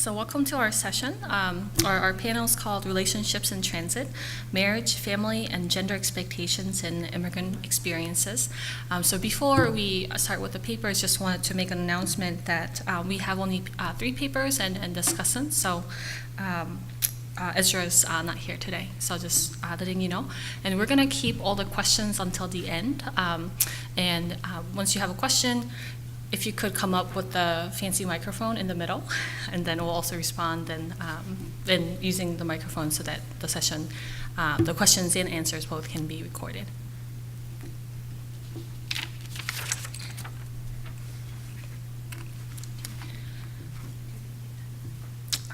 So welcome to our session. Our panel is called Relationships in Transit, Marriage, Family, and Gender Expectations in Immigrant Experiences. So before we start with the papers, just wanted to make an announcement that we have only 3 papers and discussants. So Ezra's not here today, so just letting you know. And we're going to keep all the questions until the end. Once you have a question, if you could come up with the fancy microphone in the middle, and then we'll also respond then using the microphone so that the session, the questions and answers both can be recorded.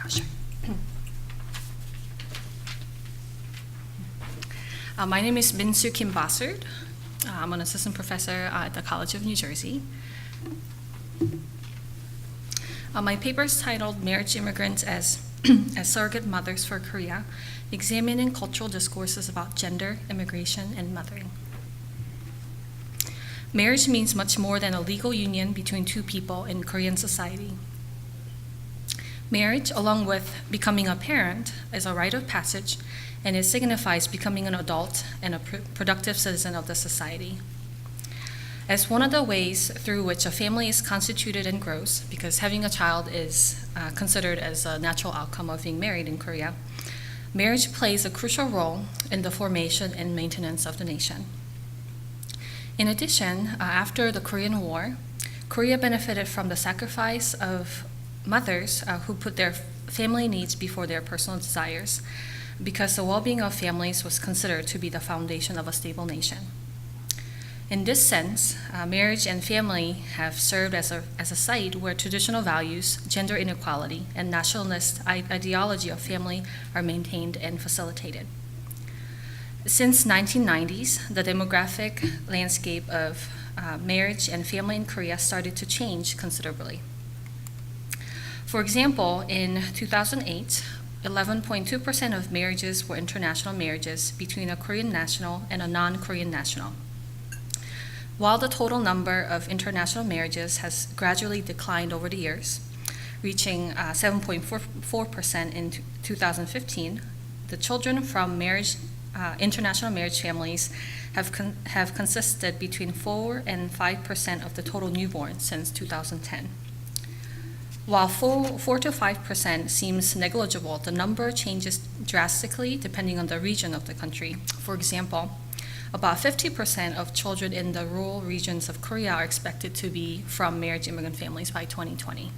Sure. My name is Minsu Kim Bassard. I'm an assistant professor at the College of New Jersey. My paper is titled Marriage Immigrants as Surrogate Mothers for Korea, Examining Cultural Discourses About Gender, Immigration, and Mothering. Marriage means much more than a legal union between 2 people in Korean society. Marriage, along with becoming a parent, is a rite of passage, and it signifies becoming an adult and a productive citizen of the society. As one of the ways through which a family is constituted and grows, because having a child is considered as a natural outcome of being married in Korea, marriage plays a crucial role in the formation and maintenance of the nation. In addition, after the Korean War, Korea benefited from the sacrifice of mothers who put their family needs before their personal desires, because the well-being of families was considered to be the foundation of a stable nation. In this sense, marriage and family have served as a site where traditional values, gender inequality, and nationalist ideology of family are maintained and facilitated. Since 1990s, the demographic landscape of marriage and family in Korea started to change considerably. For example, in 2008, 11.2% of marriages were international marriages between a Korean national and a non-Korean national, while the total number of international marriages has gradually declined over the years, reaching 7.44% in 2015, the children from international marriage families have consisted between 4 and 5% of the total newborns since 2010. While 4 to 5% seems negligible, the number changes drastically depending on the region of the country. For example, about 50% of children in the rural regions of Korea are expected to be from marriage immigrant families by 2020.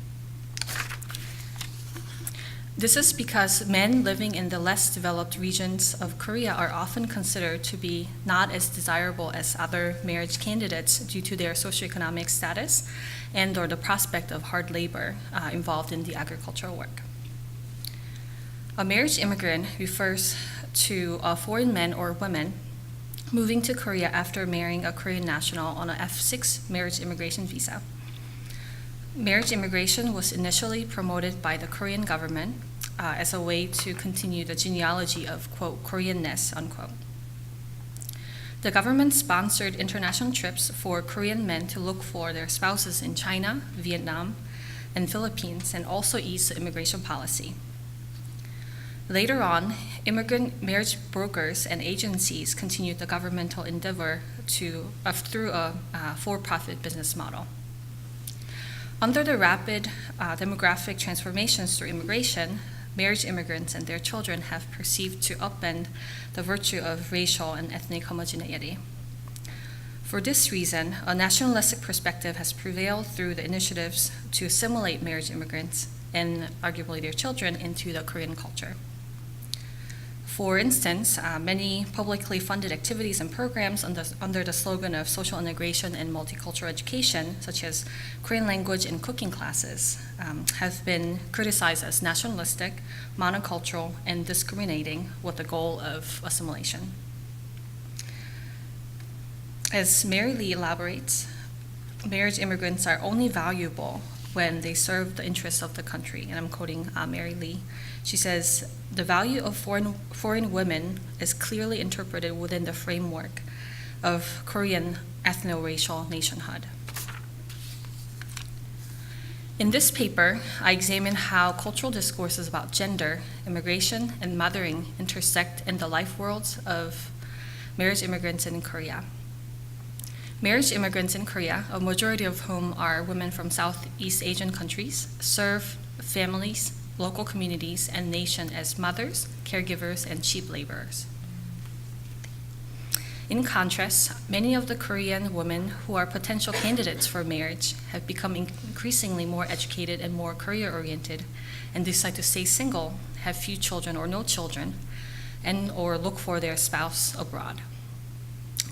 This is because men living in the less developed regions of Korea are often considered to be not as desirable as other marriage candidates due to their socioeconomic status and or the prospect of hard labor involved in the agricultural work. A marriage immigrant refers to a foreign man or woman moving to Korea after marrying a Korean national on a F6 marriage immigration visa. Marriage immigration was initially promoted by the Korean government as a way to continue the genealogy of, quote, Koreanness, unquote. The government sponsored international trips for Korean men to look for their spouses in China, Vietnam, and Philippines, and also eased the immigration policy. Later on, immigrant marriage brokers and agencies continued the governmental endeavor through a for-profit business model. Under the rapid demographic transformations through immigration, marriage immigrants and their children have perceived to upend the virtue of racial and ethnic homogeneity. For this reason, a nationalistic perspective has prevailed through the initiatives to assimilate marriage immigrants and arguably their children into the Korean culture. For instance, many publicly funded activities and programs under the slogan of social integration and multicultural education, such as Korean language and cooking classes, have been criticized as nationalistic, monocultural, and discriminating with the goal of assimilation. As Mary Lee elaborates, marriage immigrants are only valuable when they serve the interests of the country. And I'm quoting Mary Lee. She says, the value of foreign women is clearly interpreted within the framework of Korean ethno-racial nationhood. In this paper, I examine how cultural discourses about gender, immigration, and mothering intersect in the life worlds of marriage immigrants in Korea. Marriage immigrants in Korea, a majority of whom are women from Southeast Asian countries, serve families, local communities, and nation as mothers, caregivers, and cheap laborers. In contrast, many of the Korean women who are potential candidates for marriage have become increasingly more educated and more career-oriented and decide to stay single, have few children or no children, and or look for their spouse abroad.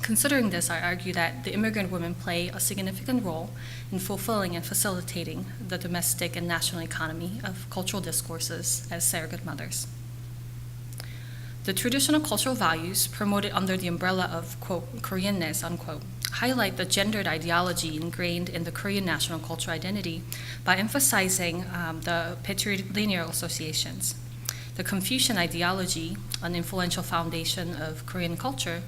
Considering this, I argue that the immigrant women play a significant role in fulfilling and facilitating the domestic and national economy of cultural discourses as surrogate mothers. The traditional cultural values promoted under the umbrella of, quote, Koreanness, unquote, highlight the gendered ideology ingrained in the Korean national cultural identity by emphasizing the patrilineal associations. The Confucian ideology, an influential foundation of Korean culture,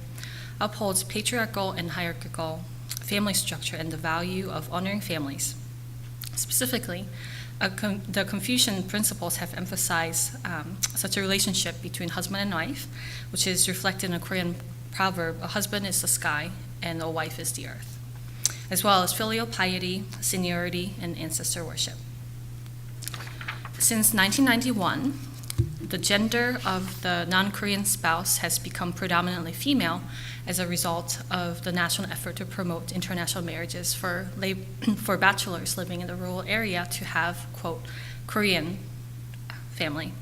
upholds patriarchal and hierarchical family structure and the value of honoring families. Specifically, the Confucian principles have emphasized such a relationship between husband and wife, which is reflected in a Korean proverb, a husband is the sky and a wife is the earth, as well as filial piety, seniority, and ancestor worship. Since 1991, the gender of the non-Korean spouse has become predominantly female as a result of the national effort to promote international marriages for bachelors living in the rural area to have, quote, Korean family.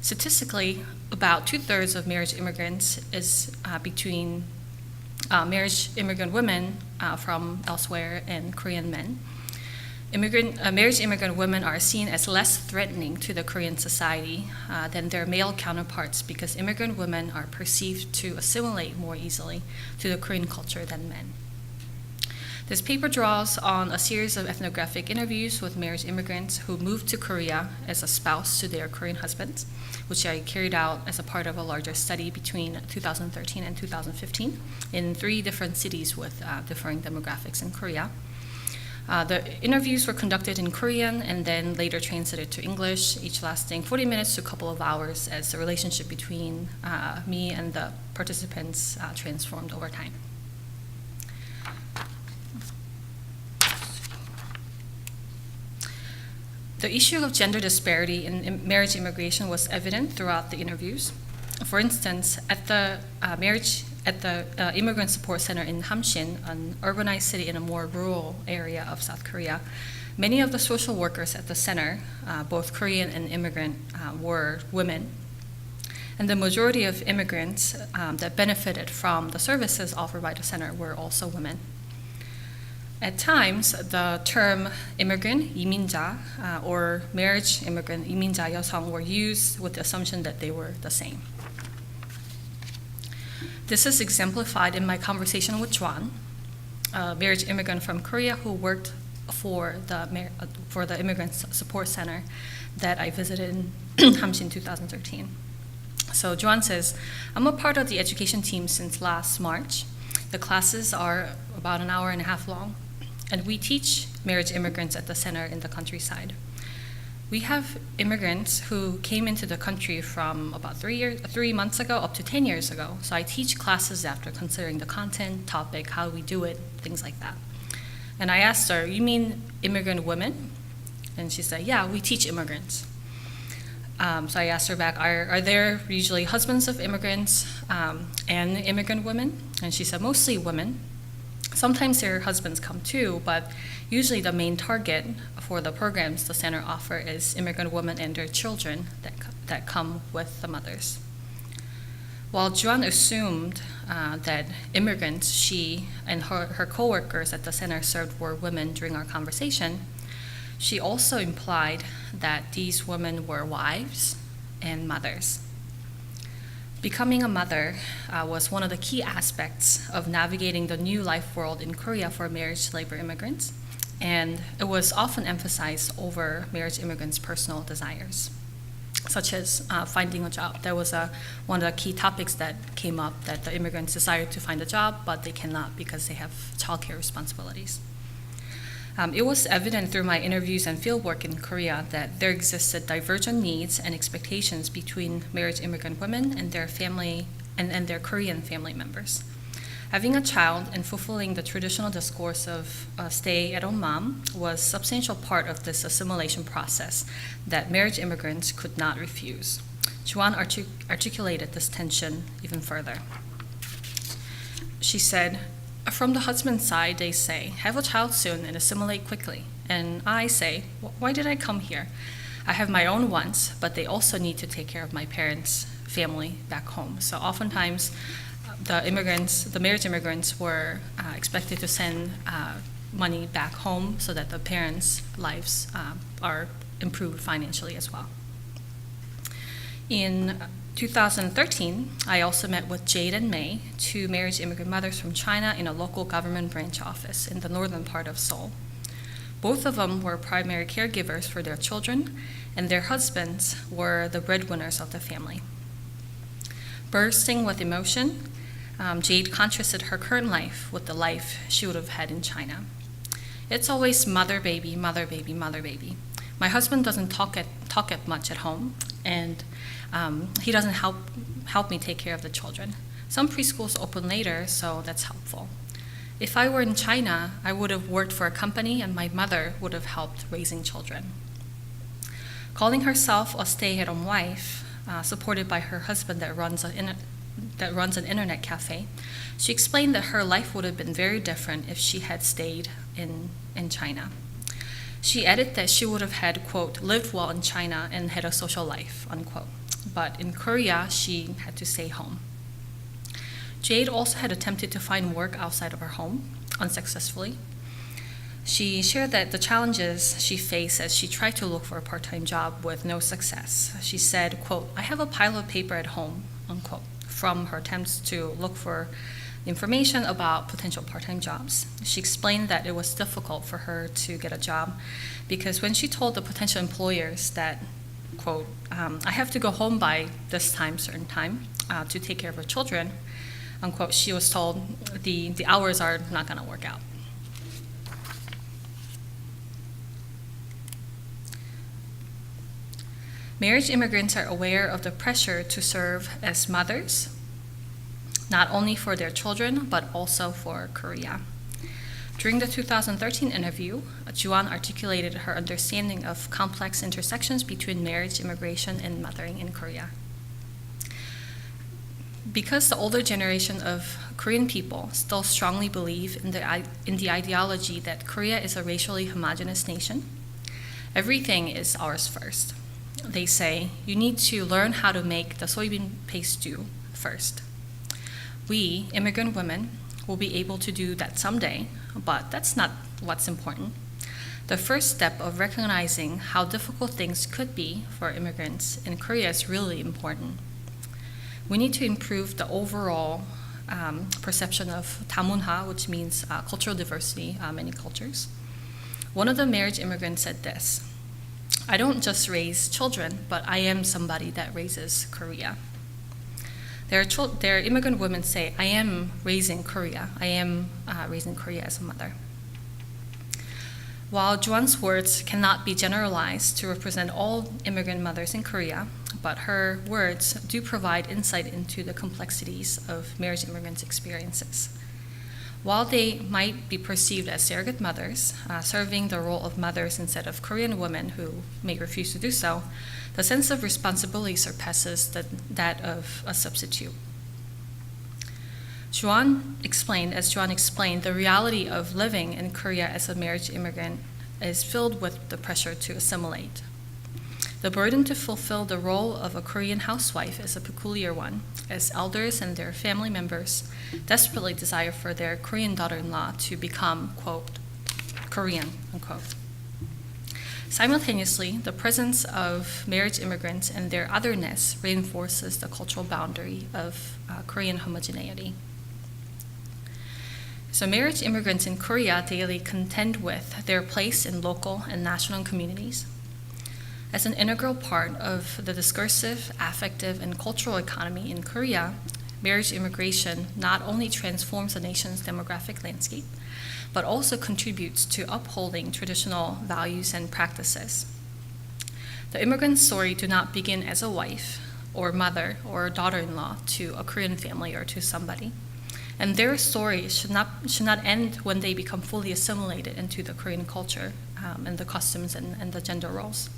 Statistically, about 2/3 of marriage immigrants is between marriage immigrant women from elsewhere and Korean men. Marriage immigrant women are seen as less threatening to the Korean society than their male counterparts because immigrant women are perceived to assimilate more easily to the Korean culture than men. This paper draws on a series of ethnographic interviews with marriage immigrants who moved to Korea as a spouse to their Korean husbands, which I carried out as a part of a larger study between 2013 and 2015 in 3 different cities with differing demographics in Korea. The interviews were conducted in Korean and then later translated to English, each lasting 40 minutes to a couple of hours as the relationship between me and the participants transformed over time. The issue of gender disparity in marriage immigration was evident throughout the interviews. For instance, at the Immigrant Support Center in Hamsin, an urbanized city in a more rural area of South Korea, many of the social workers at the center, both Korean and immigrant, were women. And the majority of immigrants that benefited from the services offered by the center were also women. At times, the term immigrant, 이민자, or marriage immigrant, 이민자 여성, were used with the assumption that they were the same. This is exemplified in my conversation with Juan, a marriage immigrant from Korea who worked for the Immigrant Support Center that I visited in Hamsin 2013. So Juan says, I'm a part of the education team since last March. The classes are about an hour and a half long, and we teach marriage immigrants at the center in the countryside. We have immigrants who came into the country from about 3 months ago up to 10 years ago. So I teach classes after considering the content, topic, how we do it, things like that. And I asked her, you mean immigrant women? And she said, yeah, we teach immigrants. So I asked her back, are there usually husbands of immigrants and immigrant women? And she said, mostly women. Sometimes their husbands come too, but usually the main target for the programs the center offer is immigrant women and their children that come with the mothers. While Juan assumed that immigrants she and her coworkers at the center served were women during our conversation, she also implied that these women were wives and mothers. Becoming a mother was one of the key aspects of navigating the new life world in Korea for marriage labor immigrants, and it was often emphasized over marriage immigrants' personal desires, such as finding a job. That was one of the key topics that came up, that the immigrants desired to find a job, but they cannot because they have childcare responsibilities. It was evident through my interviews and fieldwork in Korea that there existed divergent needs and expectations between marriage immigrant women and their family and their Korean family members. Having a child and fulfilling the traditional discourse of a stay-at-home mom was a substantial part of this assimilation process that marriage immigrants could not refuse. Juan articulated this tension even further. She said, "From the husband's side, they say, have a child soon and assimilate quickly. And I say, why did I come here? I have my own wants, but they also need to take care of my parents' family back home." So oftentimes, the marriage immigrants were expected to send money back home so that the parents' lives are improved financially as well. In 2013, I also met with Jade and May, two marriage immigrant mothers from China, in a local government branch office in the northern part of Seoul. Both of them were primary caregivers for their children, and their husbands were the breadwinners of the family. Bursting with emotion, Jade contrasted her current life with the life she would have had in China. "It's always mother, baby, mother, baby, mother, baby. My husband doesn't talk much at home, and he doesn't help me take care of the children. Some preschools open later, so that's helpful. If I were in China, I would have worked for a company, and my mother would have helped raising children." Calling herself a stay-at-home wife, supported by her husband that runs an internet cafe, she explained that her life would have been very different if she had stayed in China. She added that she would have had, quote, lived well in China and had a social life, unquote. But in Korea, she had to stay home. Jade also had attempted to find work outside of her home, unsuccessfully. She shared that the challenges she faced as she tried to look for a part-time job with no success. She said, quote, "I have a pile of paper at home," unquote, from her attempts to look for information about potential part-time jobs. She explained that it was difficult for her to get a job because when she told the potential employers that, quote, "I have to go home by this time, certain time, to take care of her children," unquote, she was told the hours are not going to work out. Marriage immigrants are aware of the pressure to serve as mothers, not only for their children, but also for Korea. During the 2013 interview, Juan articulated her understanding of complex intersections between marriage, immigration, and mothering in Korea. Because the older generation of Korean people still strongly believe in the ideology that Korea is a racially homogeneous nation, everything is ours first. They say, you need to learn how to make the soybean paste stew first. We, immigrant women, will be able to do that someday, but that's not what's important. The first step of recognizing how difficult things could be for immigrants in Korea is really important. We need to improve the overall perception of 다문화, which means cultural diversity, many cultures. One of the marriage immigrants said this: "I don't just raise children, but I am somebody that raises Korea." Their immigrant women say, "I am raising Korea. I am raising Korea as a mother." While Juan's words cannot be generalized to represent all immigrant mothers in Korea, but her words do provide insight into the complexities of marriage immigrants' experiences. While they might be perceived as surrogate mothers, serving the role of mothers instead of Korean women who may refuse to do so, the sense of responsibility surpasses that of a substitute. Juan explained, the reality of living in Korea as a marriage immigrant is filled with the pressure to assimilate. The burden to fulfill the role of a Korean housewife is a peculiar one, as elders and their family members desperately desire for their Korean daughter-in-law to become, quote, Korean, unquote. Simultaneously, the presence of marriage immigrants and their otherness reinforces the cultural boundary of Korean homogeneity. So marriage immigrants in Korea daily contend with their place in local and national communities. As an integral part of the discursive, affective, and cultural economy in Korea, marriage immigration not only transforms a nation's demographic landscape, but also contributes to upholding traditional values and practices. The immigrant story do not begin as a wife or mother or daughter-in-law to a Korean family or to somebody. And their story should not end when they become fully assimilated into the Korean culture and the customs and the gender roles.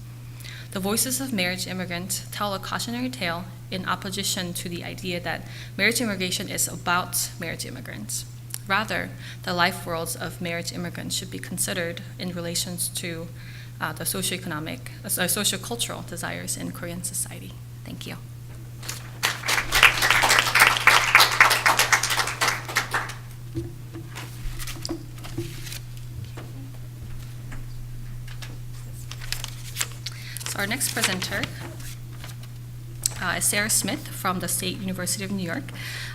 The voices of marriage immigrants tell a cautionary tale in opposition to the idea that marriage immigration is about marriage immigrants. Rather, the life worlds of marriage immigrants should be considered in relations to the socio-cultural desires in Korean society. Thank you. So our next presenter is Sarah Smith from the State University of New York.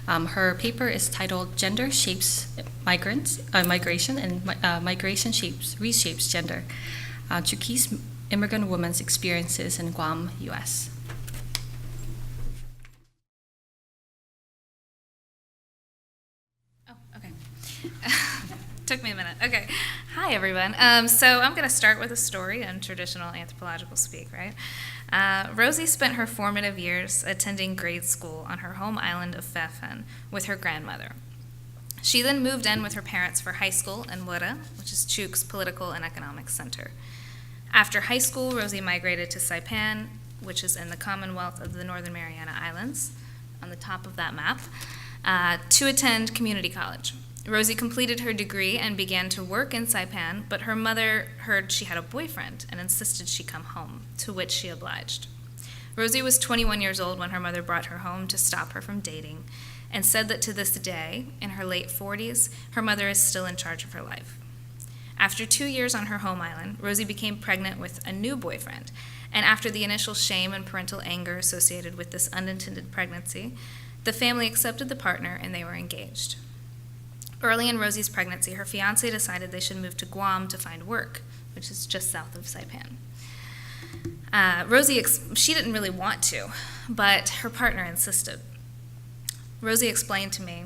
Her paper is titled Gender Shapes Migration and Migration Reshapes Gender, Chuukese Immigrant Women's Experiences in Guam, U.S. Oh, okay. Took me a minute. Okay. Hi, everyone. So I'm going to start with a story in traditional anthropological speak, right? Rosie spent her formative years attending grade school on her home island of Phefen with her grandmother. She then moved in with her parents for high school in Wura, which is Chuuk's political and economic center. After high school, Rosie migrated to Saipan, which is in the Commonwealth of the Northern Mariana Islands, on the top of that map, to attend community college. Rosie completed her degree and began to work in Saipan, but her mother heard she had a boyfriend and insisted she come home, to which she obliged. Rosie was 21 years old when her mother brought her home to stop her from dating, and said that to this day, in her late 40s, her mother is still in charge of her life. After 2 years on her home island, Rosie became pregnant with a new boyfriend, and after the initial shame and parental anger associated with this unintended pregnancy, the family accepted the partner and they were engaged. Early in Rosie's pregnancy, her fiancé decided they should move to Guam to find work, which is just south of Saipan. Rosie, she didn't really want to, but her partner insisted. Rosie explained to me,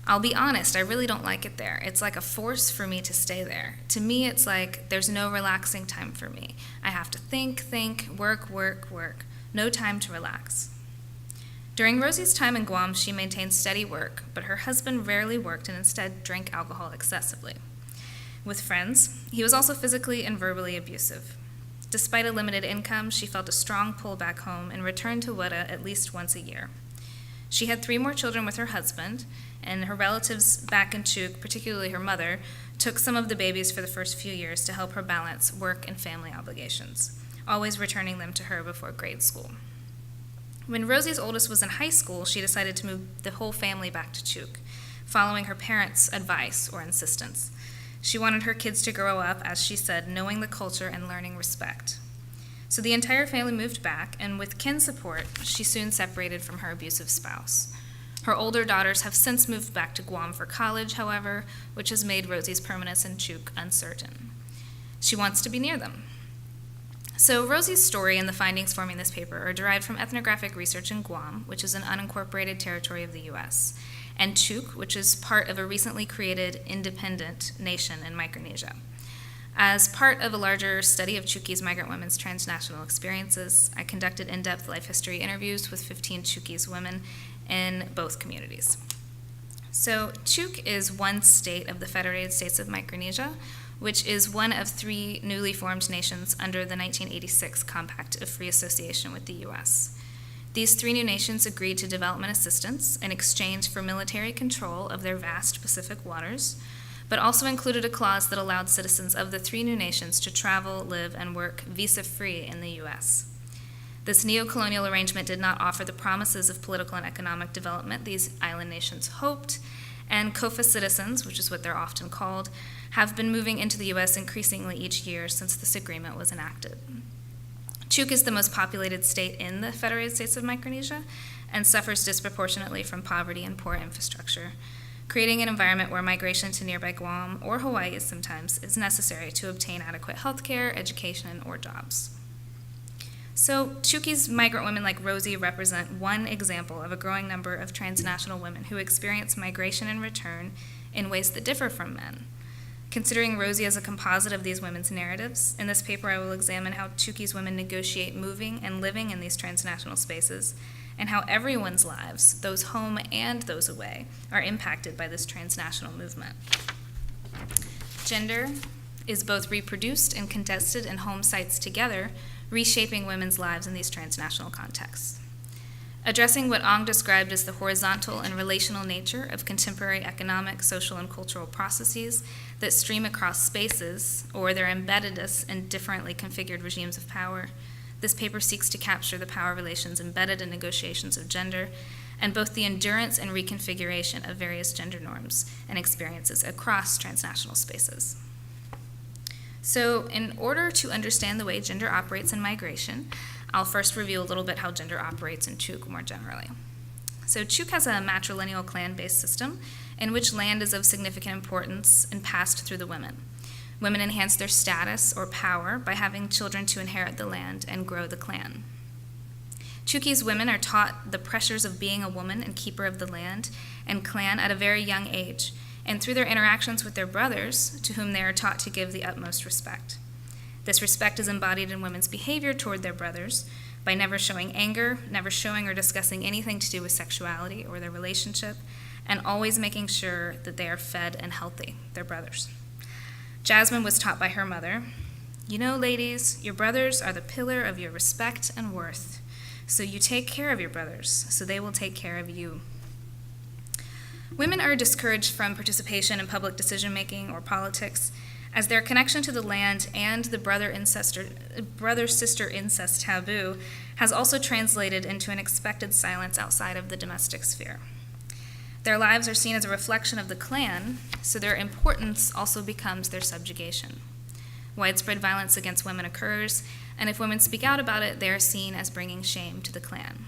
"I'll be honest, I really don't like it there. It's like a force for me to stay there. To me, it's like there's no relaxing time for me. I have to think, work. No time to relax." During Rosie's time in Guam, she maintained steady work, but her husband rarely worked and instead drank alcohol excessively. With friends, he was also physically and verbally abusive. Despite a limited income, she felt a strong pull back home and returned to Wura at least once a year. She had 3 more children with her husband, and her relatives back in Chuuk, particularly her mother, took some of the babies for the first few years to help her balance work and family obligations, always returning them to her before grade school. When Rosie's oldest was in high school, she decided to move the whole family back to Chuuk, following her parents' advice or insistence. She wanted her kids to grow up, as she said, knowing the culture and learning respect. So the entire family moved back, and with kin support, she soon separated from her abusive spouse. Her older daughters have since moved back to Guam for college, however, which has made Rosie's permanence in Chuuk uncertain. She wants to be near them. So Rosie's story and the findings forming this paper are derived from ethnographic research in Guam, which is an unincorporated territory of the U.S., and Chuuk, which is part of a recently created independent nation in Micronesia. As part of a larger study of Chuukese migrant women's transnational experiences, I conducted in-depth life history interviews with 15 Chuukese women in both communities. So Chuuk is one state of the Federated States of Micronesia, which is one of 3 newly formed nations under the 1986 Compact of Free Association with the U.S. These 3 new nations agreed to development assistance in exchange for military control of their vast Pacific waters, but also included a clause that allowed citizens of the 3 new nations to travel, live, and work visa-free in the U.S. This neo-colonial arrangement did not offer the promises of political and economic development these island nations hoped, and COFA citizens, which is what they're often called, have been moving into the U.S. increasingly each year since this agreement was enacted. Chuuk is the most populated state in the Federated States of Micronesia and suffers disproportionately from poverty and poor infrastructure, creating an environment where migration to nearby Guam or Hawaii sometimes is necessary to obtain adequate health care, education, or jobs. So Chuukie's migrant women like Rosie represent one example of a growing number of transnational women who experience migration and return in ways that differ from men. Considering Rosie as a composite of these women's narratives, in this paper I will examine how Chuukie's women negotiate moving and living in these transnational spaces, and how everyone's lives, those home and those away, are impacted by this transnational movement. Gender is both reproduced and contested in home sites together, reshaping women's lives in these transnational contexts. Addressing what Ong described as the horizontal and relational nature of contemporary economic, social, and cultural processes that stream across spaces, or their embeddedness in differently configured regimes of power, this paper seeks to capture the power relations embedded in negotiations of gender, and both the endurance and reconfiguration of various gender norms and experiences across transnational spaces. So, in order to understand the way gender operates in migration, I'll first review a little bit how gender operates in Chuuk more generally. So Chuuk has a matrilineal clan-based system in which land is of significant importance and passed through the women. Women enhance their status or power by having children to inherit the land and grow the clan. Chuukie's women are taught the pressures of being a woman and keeper of the land and clan at a very young age, and through their interactions with their brothers, to whom they are taught to give the utmost respect. This respect is embodied in women's behavior toward their brothers by never showing anger, never showing or discussing anything to do with sexuality or their relationship, and always making sure that they are fed and healthy, their brothers. Jasmine was taught by her mother, "You know, ladies, your brothers are the pillar of your respect and worth. So you take care of your brothers, so they will take care of you." Women are discouraged from participation in public decision-making or politics, as their connection to the land and the brother-sister incest taboo has also translated into an expected silence outside of the domestic sphere. Their lives are seen as a reflection of the clan, so their importance also becomes their subjugation. Widespread violence against women occurs, and if women speak out about it, they are seen as bringing shame to the clan.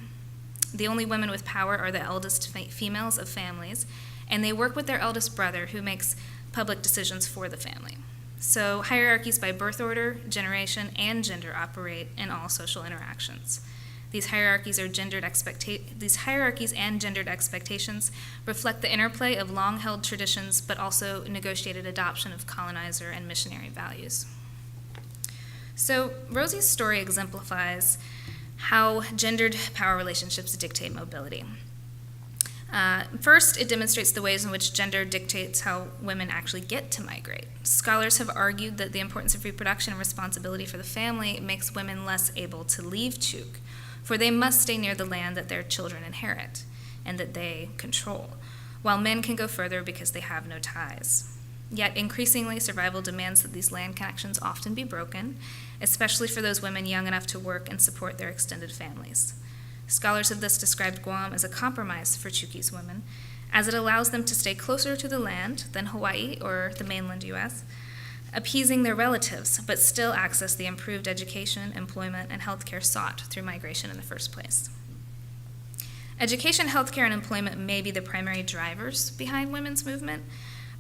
The only women with power are the eldest females of families, and they work with their eldest brother, who makes public decisions for the family. So hierarchies by birth order, generation, and gender operate in all social interactions. These hierarchies and gendered expectations reflect the interplay of long-held traditions, but also negotiated adoption of colonizer and missionary values. So Rosie's story exemplifies how gendered power relationships dictate mobility. First, it demonstrates the ways in which gender dictates how women actually get to migrate. Scholars have argued that the importance of reproduction and responsibility for the family makes women less able to leave Chuuk, for they must stay near the land that their children inherit and that they control, while men can go further because they have no ties. Yet increasingly, survival demands that these land connections often be broken, especially for those women young enough to work and support their extended families. Scholars have thus described Guam as a compromise for Chuukie's women, as it allows them to stay closer to the land than Hawaii or the mainland U.S., appeasing their relatives, but still access the improved education, employment, and healthcare sought through migration in the first place. Education, healthcare, and employment may be the primary drivers behind women's movement,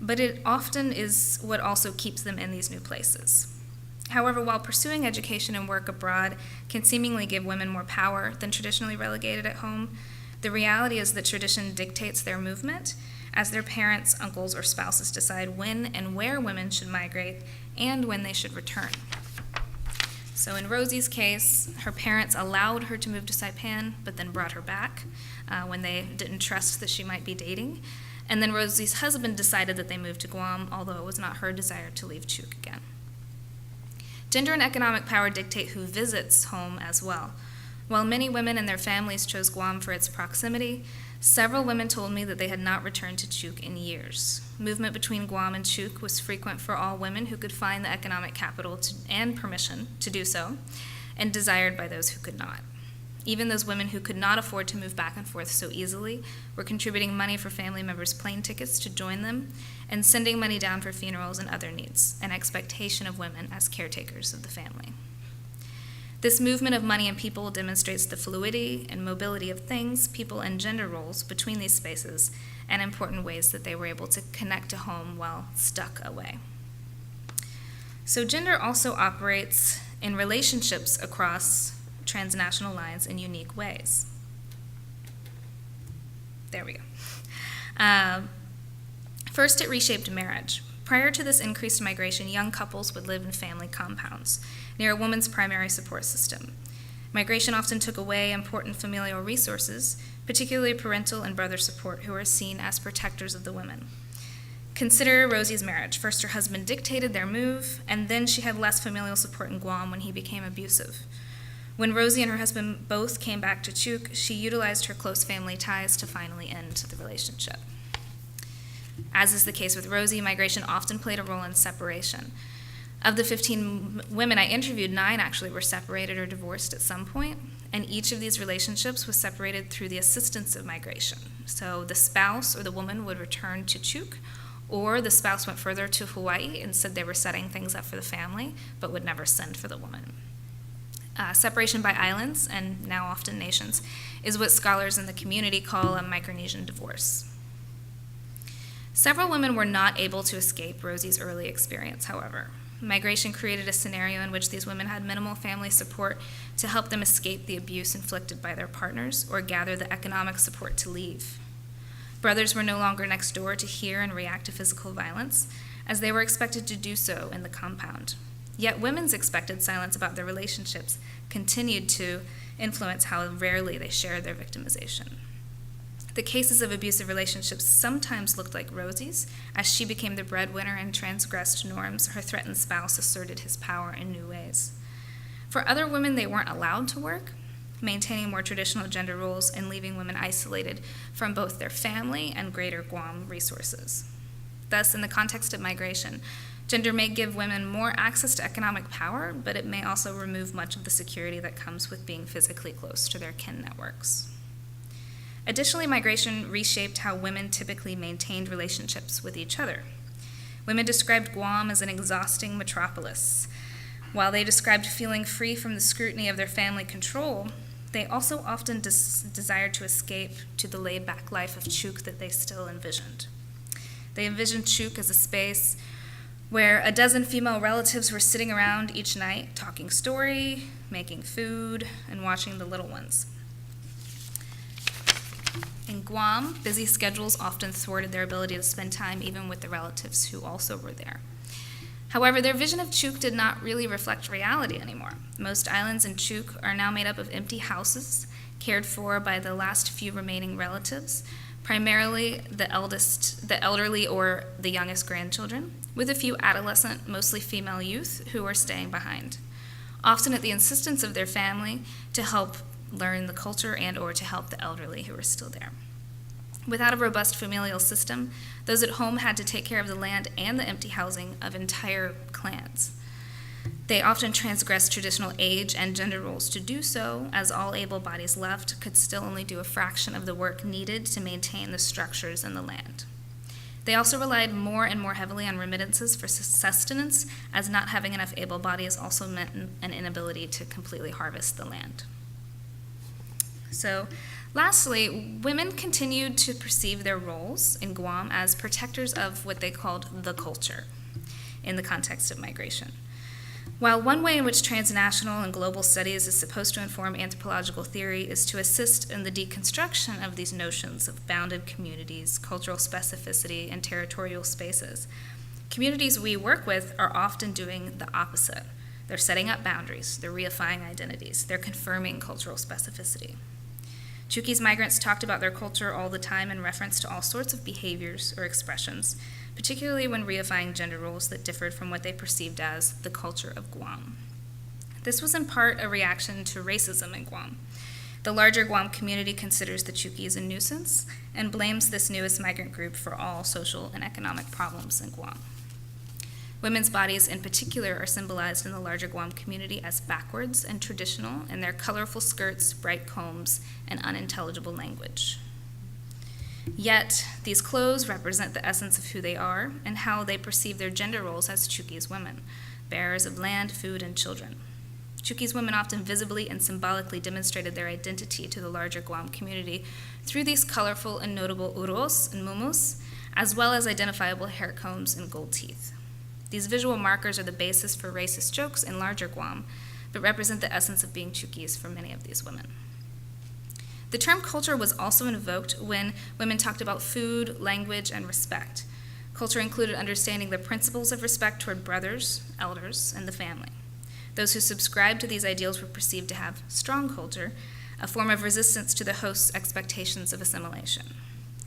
but it often is what also keeps them in these new places. However, while pursuing education and work abroad can seemingly give women more power than traditionally relegated at home, the reality is that tradition dictates their movement as their parents, uncles, or spouses decide when and where women should migrate and when they should return. So in Rosie's case, her parents allowed her to move to Saipan, but then brought her back when they didn't trust that she might be dating. And then Rosie's husband decided that they moved to Guam, although it was not her desire to leave Chuuk again. Gender and economic power dictate who visits home as well. While many women and their families chose Guam for its proximity, several women told me that they had not returned to Chuuk in years. Movement between Guam and Chuuk was frequent for all women who could find the economic capital and permission to do so, and desired by those who could not. Even those women who could not afford to move back and forth so easily were contributing money for family members' plane tickets to join them and sending money down for funerals and other needs, an expectation of women as caretakers of the family. This movement of money and people demonstrates the fluidity and mobility of things, people, and gender roles between these spaces, and important ways that they were able to connect to home while stuck away. So gender also operates in relationships across transnational lines in unique ways. There we go. First, it reshaped marriage. Prior to this increased migration, young couples would live in family compounds near a woman's primary support system. Migration often took away important familial resources, particularly parental and brother support, who were seen as protectors of the women. Consider Rosie's marriage. First, her husband dictated their move, and then she had less familial support in Guam when he became abusive. When Rosie and her husband both came back to Chuuk, she utilized her close family ties to finally end the relationship. As is the case with Rosie, migration often played a role in separation. Of the 15 women I interviewed, 9 actually were separated or divorced at some point, and each of these relationships was separated through the assistance of migration. So the spouse or the woman would return to Chuuk, or the spouse went further to Hawaii and said they were setting things up for the family, but would never send for the woman. Separation by islands, and now often nations, is what scholars in the community call a Micronesian divorce. Several women were not able to escape Rosie's early experience, however. Migration created a scenario in which these women had minimal family support to help them escape the abuse inflicted by their partners or gather the economic support to leave. Brothers were no longer next door to hear and react to physical violence, as they were expected to do so in the compound. Yet women's expected silence about their relationships continued to influence how rarely they shared their victimization. The cases of abusive relationships sometimes looked like Rosie's. As she became the breadwinner and transgressed norms, her threatened spouse asserted his power in new ways. For other women, they weren't allowed to work, maintaining more traditional gender roles and leaving women isolated from both their family and greater Guam resources. Thus, in the context of migration, gender may give women more access to economic power, but it may also remove much of the security that comes with being physically close to their kin networks. Additionally, migration reshaped how women typically maintained relationships with each other. Women described Guam as an exhausting metropolis. While they described feeling free from the scrutiny of their family control, they also often desired to escape to the laid-back life of Chuuk that they still envisioned. They envisioned Chuuk as a space where a dozen female relatives were sitting around each night, talking story, making food, and watching the little ones. In Guam, busy schedules often thwarted their ability to spend time even with the relatives who also were there. However, their vision of Chuuk did not really reflect reality anymore. Most islands in Chuuk are now made up of empty houses, cared for by the last few remaining relatives, primarily the elderly or the youngest grandchildren, with a few adolescent, mostly female youth who are staying behind, often at the insistence of their family to help learn the culture and or to help the elderly who are still there. Without a robust familial system, those at home had to take care of the land and the empty housing of entire clans. They often transgressed traditional age and gender roles to do so, as all able bodies left could still only do a fraction of the work needed to maintain the structures and the land. They also relied more and more heavily on remittances for sustenance, as not having enough able bodies also meant an inability to completely harvest the land. So, lastly, women continued to perceive their roles in Guam as protectors of what they called the culture in the context of migration. While one way in which transnational and global studies is supposed to inform anthropological theory is to assist in the deconstruction of these notions of bounded communities, cultural specificity, and territorial spaces, communities we work with are often doing the opposite. They're setting up boundaries, they're reifying identities, they're confirming cultural specificity. Chuukese migrants talked about their culture all the time in reference to all sorts of behaviors or expressions, particularly when reifying gender roles that differed from what they perceived as the culture of Guam. This was in part a reaction to racism in Guam. The larger Guam community considers the Chuukese a nuisance and blames this newest migrant group for all social and economic problems in Guam. Women's bodies in particular are symbolized in the larger Guam community as backwards and traditional in their colorful skirts, bright combs, and unintelligible language. Yet, these clothes represent the essence of who they are and how they perceive their gender roles as Chuukese women, bearers of land, food, and children. Chuukese women often visibly and symbolically demonstrated their identity to the larger Guam community through these colorful and notable uros and mumus, as well as identifiable hair combs and gold teeth. These visual markers are the basis for racist jokes in larger Guam, but represent the essence of being Chuukese for many of these women. The term culture was also invoked when women talked about food, language, and respect. Culture included understanding the principles of respect toward brothers, elders, and the family. Those who subscribed to these ideals were perceived to have strong culture, a form of resistance to the host's expectations of assimilation.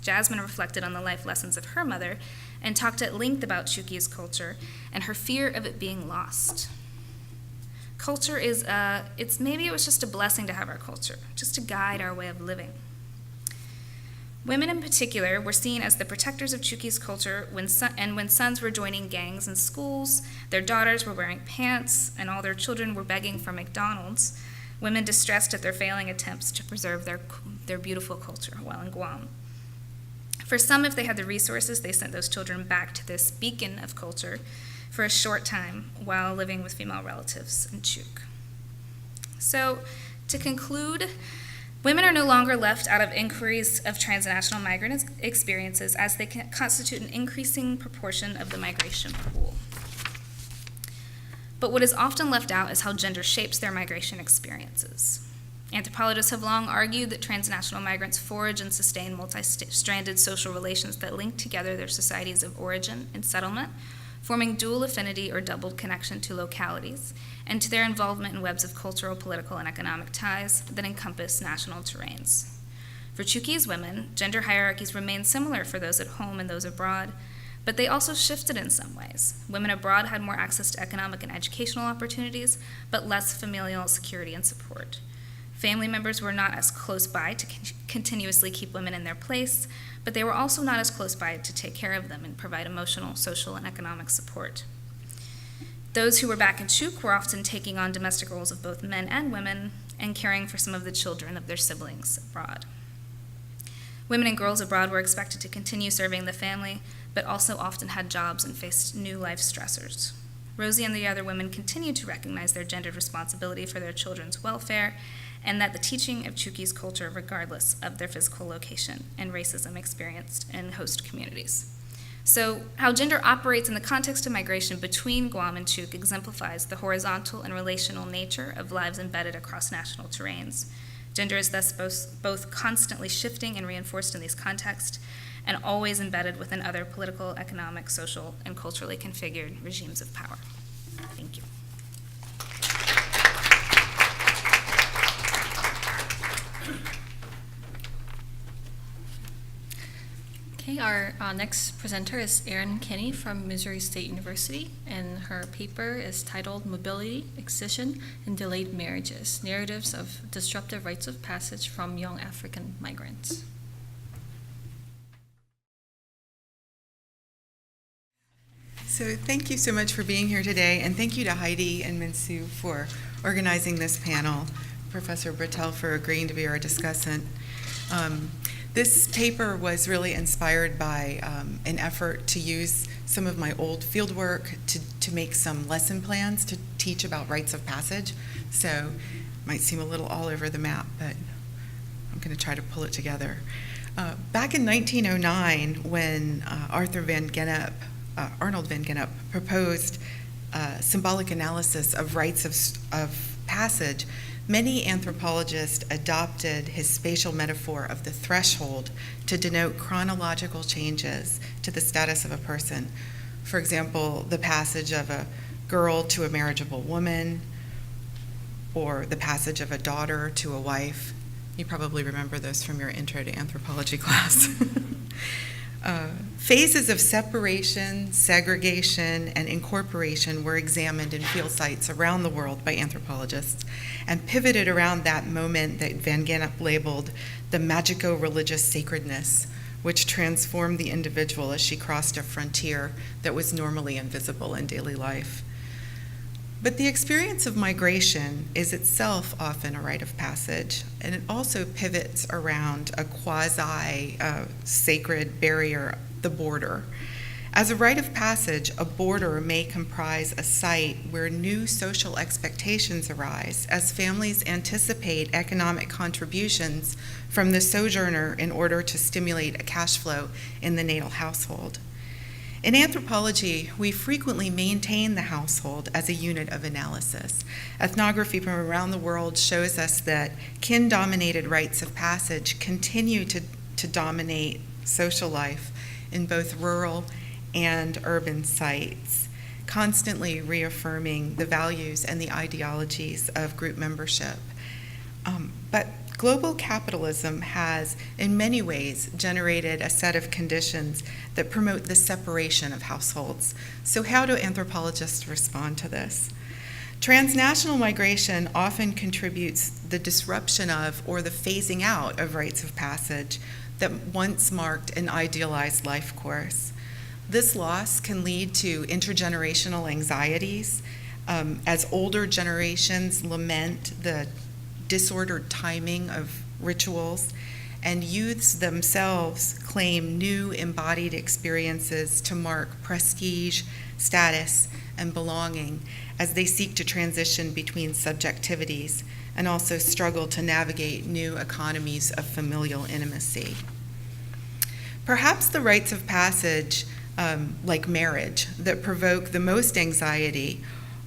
Jasmine reflected on the life lessons of her mother and talked at length about Chuukese culture and her fear of it being lost. Culture maybe it was just a blessing to have our culture, just to guide our way of living. Women in particular were seen as the protectors of Chuukese culture when sons were joining gangs in schools, their daughters were wearing pants, and all their children were begging for McDonald's, women distressed at their failing attempts to preserve their beautiful culture while in Guam. For some, if they had the resources, they sent those children back to this beacon of culture for a short time while living with female relatives in Chuuk. So, to conclude, women are no longer left out of inquiries of transnational migrant experiences as they constitute an increasing proportion of the migration pool. But what is often left out is how gender shapes their migration experiences. Anthropologists have long argued that transnational migrants forge and sustain multi-stranded social relations that link together their societies of origin and settlement, forming dual affinity or doubled connection to localities, and to their involvement in webs of cultural, political, and economic ties that encompass national terrains. For Chuukese women, gender hierarchies remain similar for those at home and those abroad, but they also shifted in some ways. Women abroad had more access to economic and educational opportunities, but less familial security and support. Family members were not as close by to continuously keep women in their place, but they were also not as close by to take care of them and provide emotional, social, and economic support. Those who were back in Chuuk were often taking on domestic roles of both men and women and caring for some of the children of their siblings abroad. Women and girls abroad were expected to continue serving the family, but also often had jobs and faced new life stressors. Rosie and the other women continued to recognize their gendered responsibility for their children's welfare and that the teaching of Chuukese culture regardless of their physical location and racism experienced in host communities. So how gender operates in the context of migration between Guam and Chuuk exemplifies the horizontal and relational nature of lives embedded across national terrains. Gender is thus both constantly shifting and reinforced in these contexts and always embedded within other political, economic, social, and culturally configured regimes of power. Thank you. Okay, our next presenter is Erin Kinney from Missouri State University, and her paper is titled Mobility, Excision, and Delayed Marriages, Narratives of Disruptive Rites of Passage from Young African Migrants. So thank you so much for being here today, and thank you to Heidi and Minsu for organizing this panel, Professor Brittel for agreeing to be our discussant. This paper was really inspired by an effort to use some of my old fieldwork to make some lesson plans to teach about rites of passage. So it might seem a little all over the map, but I'm going to try to pull it together. Back in 1909, when Arnold van Gennep proposed symbolic analysis of rites of passage, many anthropologists adopted his spatial metaphor of the threshold to denote chronological changes to the status of a person. For example, the passage of a girl to a marriageable woman, or the passage of a daughter to a wife. You probably remember those from your intro to anthropology class. Phases of separation, segregation, and incorporation were examined in field sites around the world by anthropologists and pivoted around that moment that Van Gennep labeled the magico-religious sacredness, which transformed the individual as she crossed a frontier that was normally invisible in daily life. But the experience of migration is itself often a rite of passage, and it also pivots around a quasi-sacred barrier, the border. As a rite of passage, a border may comprise a site where new social expectations arise as families anticipate economic contributions from the sojourner in order to stimulate a cash flow in the natal household. In anthropology, we frequently maintain the household as a unit of analysis. Ethnography from around the world shows us that kin-dominated rites of passage continue to dominate social life in both rural and urban sites, constantly reaffirming the values and the ideologies of group membership. But global capitalism has, in many ways, generated a set of conditions that promote the separation of households. So how do anthropologists respond to this? Transnational migration often contributes the disruption of or the phasing out of rites of passage that once marked an idealized life course. This loss can lead to intergenerational anxieties as older generations lament the disordered timing of rituals, and youths themselves claim new embodied experiences to mark prestige, status, and belonging as they seek to transition between subjectivities and also struggle to navigate new economies of familial intimacy. Perhaps the rites of passage, like marriage, that provoke the most anxiety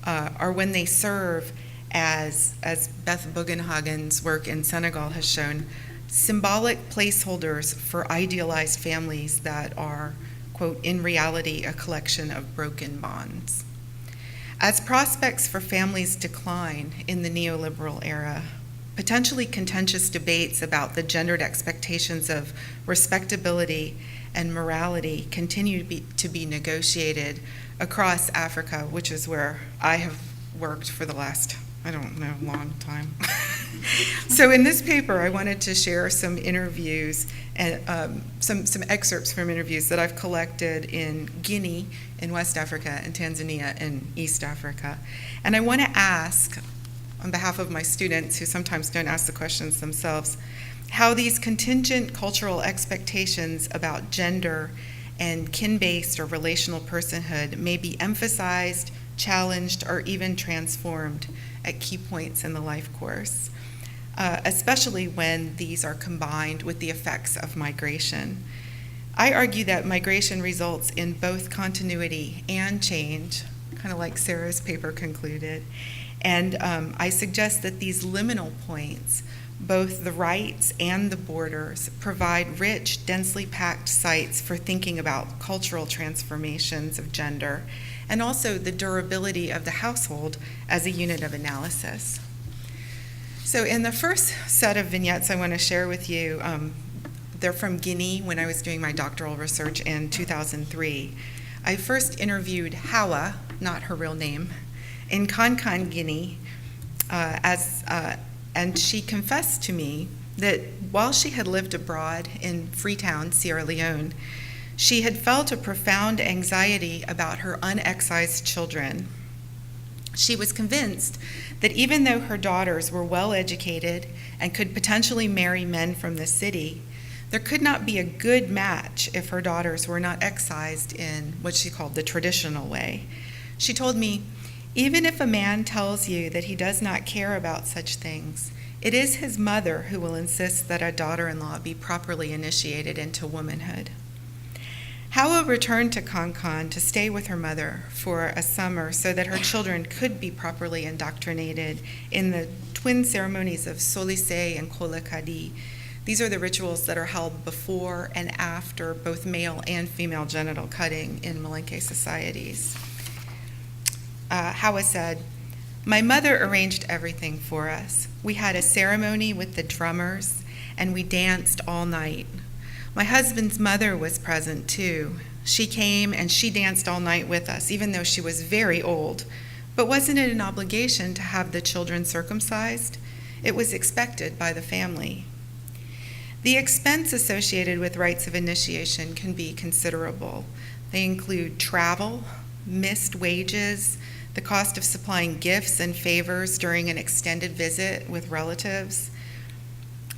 are when they serve as Beth Bugenhagen's work in Senegal has shown, symbolic placeholders for idealized families that are, quote, in reality, a collection of broken bonds. As prospects for families decline in the neoliberal era, potentially contentious debates about the gendered expectations of respectability and morality continue to be negotiated across Africa, which is where I have worked for the last, long time. So in this paper, I wanted to share some interviews and some excerpts from interviews that I've collected in Guinea, in West Africa, and Tanzania, in East Africa. And I want to ask, on behalf of my students who sometimes don't ask the questions themselves, how these contingent cultural expectations about gender and kin-based or relational personhood may be emphasized, challenged, or even transformed at key points in the life course, especially when these are combined with the effects of migration. I argue that migration results in both continuity and change, kind of like Sarah's paper concluded, and I suggest that these liminal points, both the rites and the borders, provide rich, densely packed sites for thinking about cultural transformations of gender and also the durability of the household as a unit of analysis. So in the first set of vignettes I want to share with you, they're from Guinea when I was doing my doctoral research in 2003. I first interviewed Hawa, not her real name, in Kankan, Guinea, and she confessed to me that while she had lived abroad in Freetown, Sierra Leone, she had felt a profound anxiety about her unexcised children. She was convinced that even though her daughters were well educated and could potentially marry men from the city, there could not be a good match if her daughters were not excised in what she called the traditional way. She told me, even if a man tells you that he does not care about such things, it is his mother who will insist that a daughter-in-law be properly initiated into womanhood. Hawa returned to Kankan to stay with her mother for a summer so that her children could be properly indoctrinated in the twin ceremonies of Solisé and Kolekadi. These are the rituals that are held before and after both male and female genital cutting in Malinke societies. Hawa said, "My mother arranged everything for us. We had a ceremony with the drummers, and we danced all night. My husband's mother was present too. She came and she danced all night with us, even though she was very old. But wasn't it an obligation to have the children circumcised? It was expected by the family." The expense associated with rites of initiation can be considerable. They include travel, missed wages, the cost of supplying gifts and favors during an extended visit with relatives,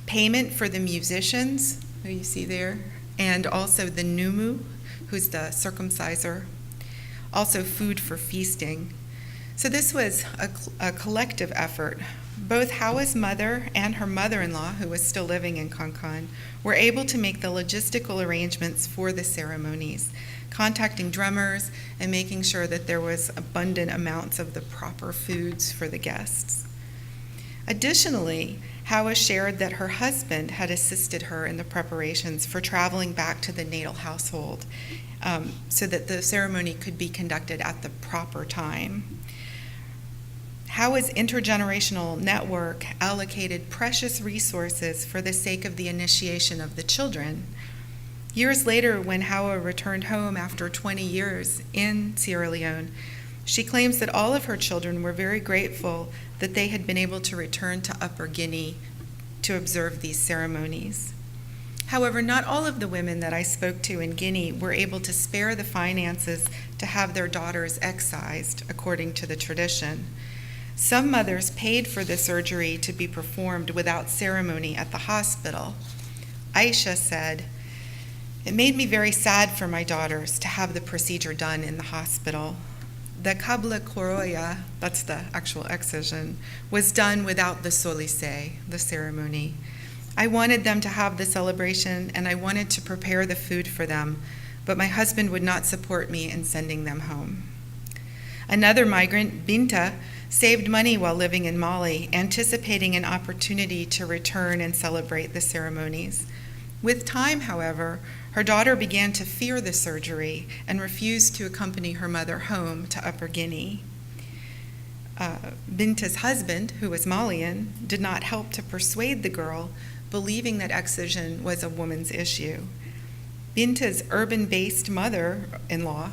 payment for the musicians, who you see there, and also the numu, who's the circumciser, also food for feasting. So this was a collective effort. Both Hawa's mother and her mother-in-law, who was still living in Kankan, were able to make the logistical arrangements for the ceremonies, contacting drummers, and making sure that there was abundant amounts of the proper foods for the guests. Additionally, Howa shared that her husband had assisted her in the preparations for traveling back to the natal household so that the ceremony could be conducted at the proper time. Howa's intergenerational network allocated precious resources for the sake of the initiation of the children. Years later, when Howa returned home after 20 years in Sierra Leone, she claims that all of her children were very grateful that they had been able to return to Upper Guinea to observe these ceremonies. However, not all of the women that I spoke to in Guinea were able to spare the finances to have their daughters excised according to the tradition. Some mothers paid for the surgery to be performed without ceremony at the hospital. Aisha said, "It made me very sad for my daughters to have the procedure done in the hospital. The kabla koroya, that's the actual excision, was done without the solisé, the ceremony. I wanted them to have the celebration and I wanted to prepare the food for them, but my husband would not support me in sending them home." Another migrant, Binta, saved money while living in Mali, anticipating an opportunity to return and celebrate the ceremonies. With time, however, her daughter began to fear the surgery and refused to accompany her mother home to Upper Guinea. Binta's husband, who was Malian, did not help to persuade the girl, believing that excision was a woman's issue. Binta's urban-based mother-in-law,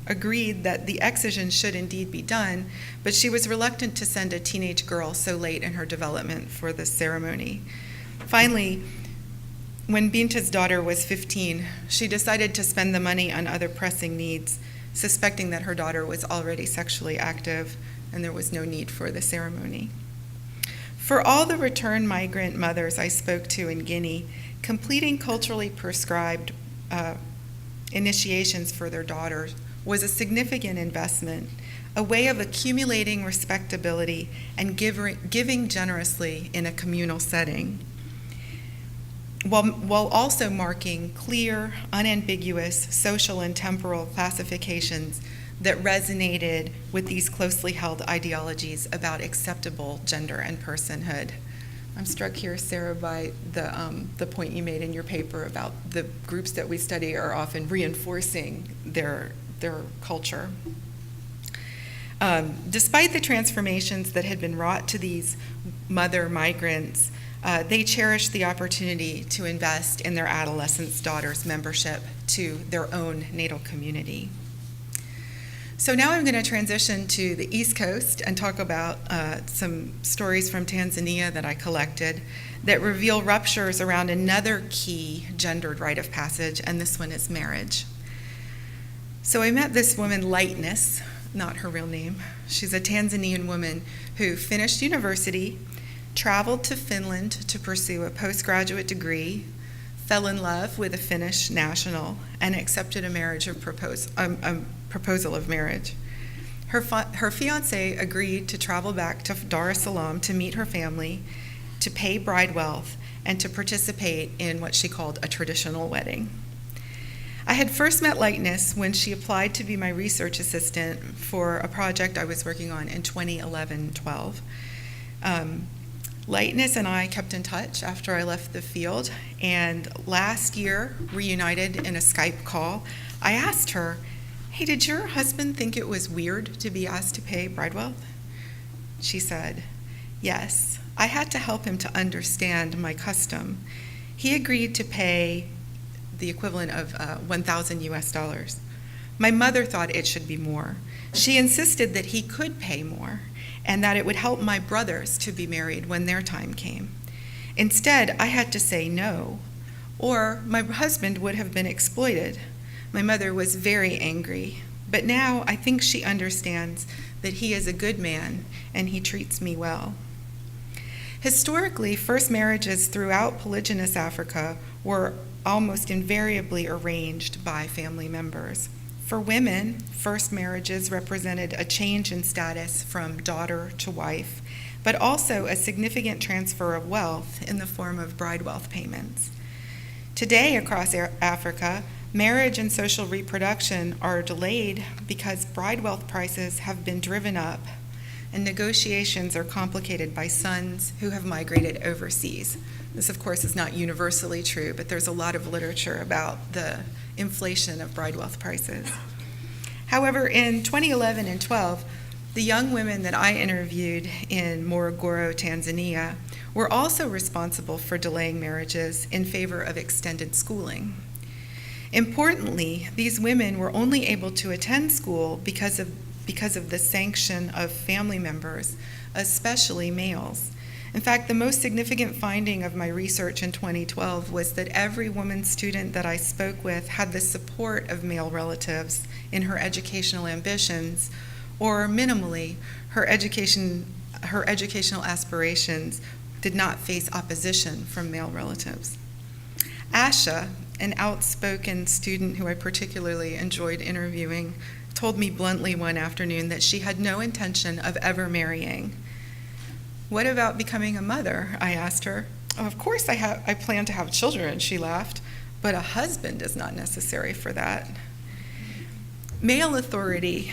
agreed that the excision should indeed be done, but she was reluctant to send a teenage girl so late in her development for the ceremony. Finally, when Binta's daughter was 15, she decided to spend the money on other pressing needs, suspecting that her daughter was already sexually active and there was no need for the ceremony. For all the return migrant mothers I spoke to in Guinea, completing culturally prescribed initiations for their daughters was a significant investment, a way of accumulating respectability and giving generously in a communal setting, while also marking clear, unambiguous social and temporal classifications that resonated with these closely held ideologies about acceptable gender and personhood. I'm struck here, Sarah, by the point you made in your paper about the groups that we study are often reinforcing their culture. Despite the transformations that had been wrought to these mother migrants, they cherished the opportunity to invest in their adolescent daughters' membership to their own natal community. So now I'm going to transition to the East Coast and talk about some stories from Tanzania that I collected that reveal ruptures around another key gendered rite of passage, and this one is marriage. So I met this woman, Lightness, not her real name. She's a Tanzanian woman who finished university, traveled to Finland to pursue a postgraduate degree, fell in love with a Finnish national, and accepted a proposal of marriage. Her fiancé agreed to travel back to Dar es Salaam to meet her family, to pay bride wealth, and to participate in what she called a traditional wedding. I had first met Lightness when she applied to be my research assistant for a project I was working on in 2011-12. Lightness and I kept in touch after I left the field, and last year, reunited in a Skype call, I asked her, "Hey, did your husband think it was weird to be asked to pay bride wealth?" She said, "Yes, I had to help him to understand my custom. He agreed to pay the equivalent of $1,000 US. My mother thought it should be more. She insisted that he could pay more and that it would help my brothers to be married when their time came. Instead, I had to say no, or my husband would have been exploited. My mother was very angry, but now I think she understands that he is a good man and he treats me well." Historically, first marriages throughout polygynous Africa were almost invariably arranged by family members. For women, first marriages represented a change in status from daughter to wife, but also a significant transfer of wealth in the form of bride wealth payments. Today, across Africa, Marriage and social reproduction are delayed because bride wealth prices have been driven up, and negotiations are complicated by sons who have migrated overseas. This, of course, is not universally true, but there's a lot of literature about the inflation of bride wealth prices. However, in 2011 and 12, the young women that I interviewed in Morogoro, Tanzania, were also responsible for delaying marriages in favor of extended schooling. Importantly, these women were only able to attend school because of the sanction of family members, especially males. In fact, the most significant finding of my research in 2012 was that every woman student that I spoke with had the support of male relatives in her educational ambitions, or minimally, her educational aspirations did not face opposition from male relatives. Asha, an outspoken student who I particularly enjoyed interviewing, told me bluntly one afternoon that she had no intention of ever marrying. "What about becoming a mother?" I asked her. "Oh, of course I plan to have children," she laughed, "but a husband is not necessary for that." Male authority,